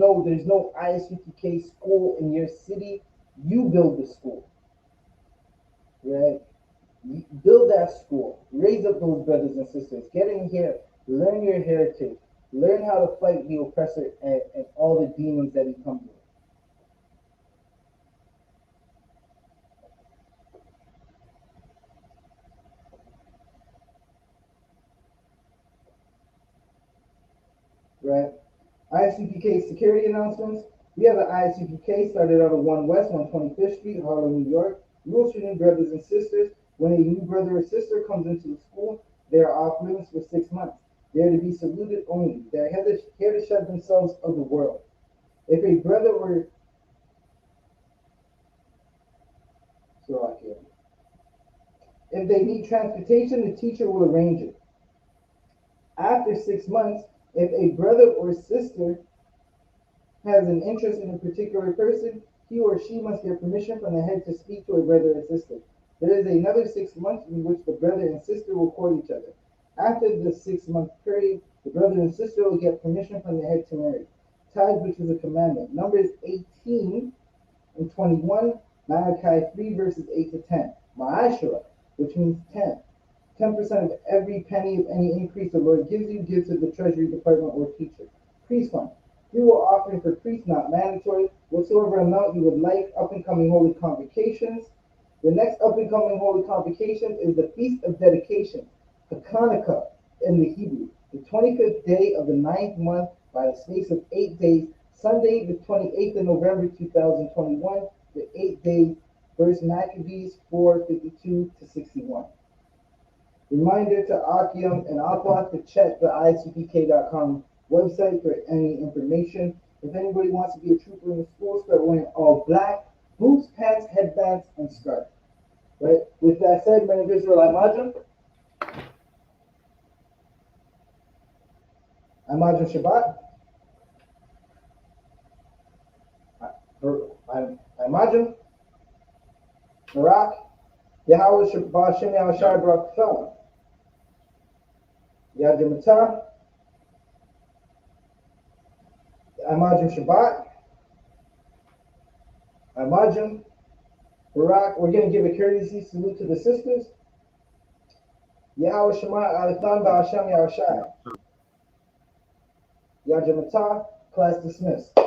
no I.S.U.P.K school in your city, you build the school, right? You build that school, raise up those brothers and sisters, get in here, learn your heritage, learn how to fight the oppressor and all the demons that he comes with. Right? I.S.U.P.K security announcements. We have an I.S.U.P.K started out of 1 West, 125th Street, Harlem, New York. Rules for new brothers and sisters. When a new brother or sister comes into the school, they are off limits for 6 months. They are to be saluted only. They are here to shut themselves of the world. If a brother or if they need transportation, the teacher will arrange it. After 6 months, if a brother or sister has an interest in a particular person, he or she must get permission from the head to speak to a brother or sister. There is another 6 months in which the brother and sister will court each other. After the 6 month period, the brother and sister will get permission from the head to marry. tithes, which is a commandment. Numbers 18 and 21, Malachi 3 verses 8 to 10. Ma'ashara, which means 10. 10% of every penny of any increase the Lord gives you, give to the treasury department or teacher. Priest fund. You are offering for priests, not mandatory. Whatsoever amount you would like, up and coming holy convocations. The next up and coming holy convocation is the Feast of Dedication, Hanukkah in the Hebrew, the 25th day of the 9th month by a space of 8 days, Sunday the 28th of November 2021, the 8 days, 1 Maccabees 4:52 to 61. Reminder to Akim and Alpha to check the isupk.com website for any information. If anybody wants to be a trooper in the school, start wearing all black, boots, pants, headbands, and scarf. Right? With that said, men of Israel, Imagine Shabbat. Imagine Barak, Yahweh Shabbat, Shem Yahweh Shai Barak Shalom. Yadimata, Imagine Shabbat, Imagine Barak. We're going to give a courtesy salute to the sisters. Yahweh Shema Alithan Ba'ashem Yahweh Shai. Yadimata, class dismissed.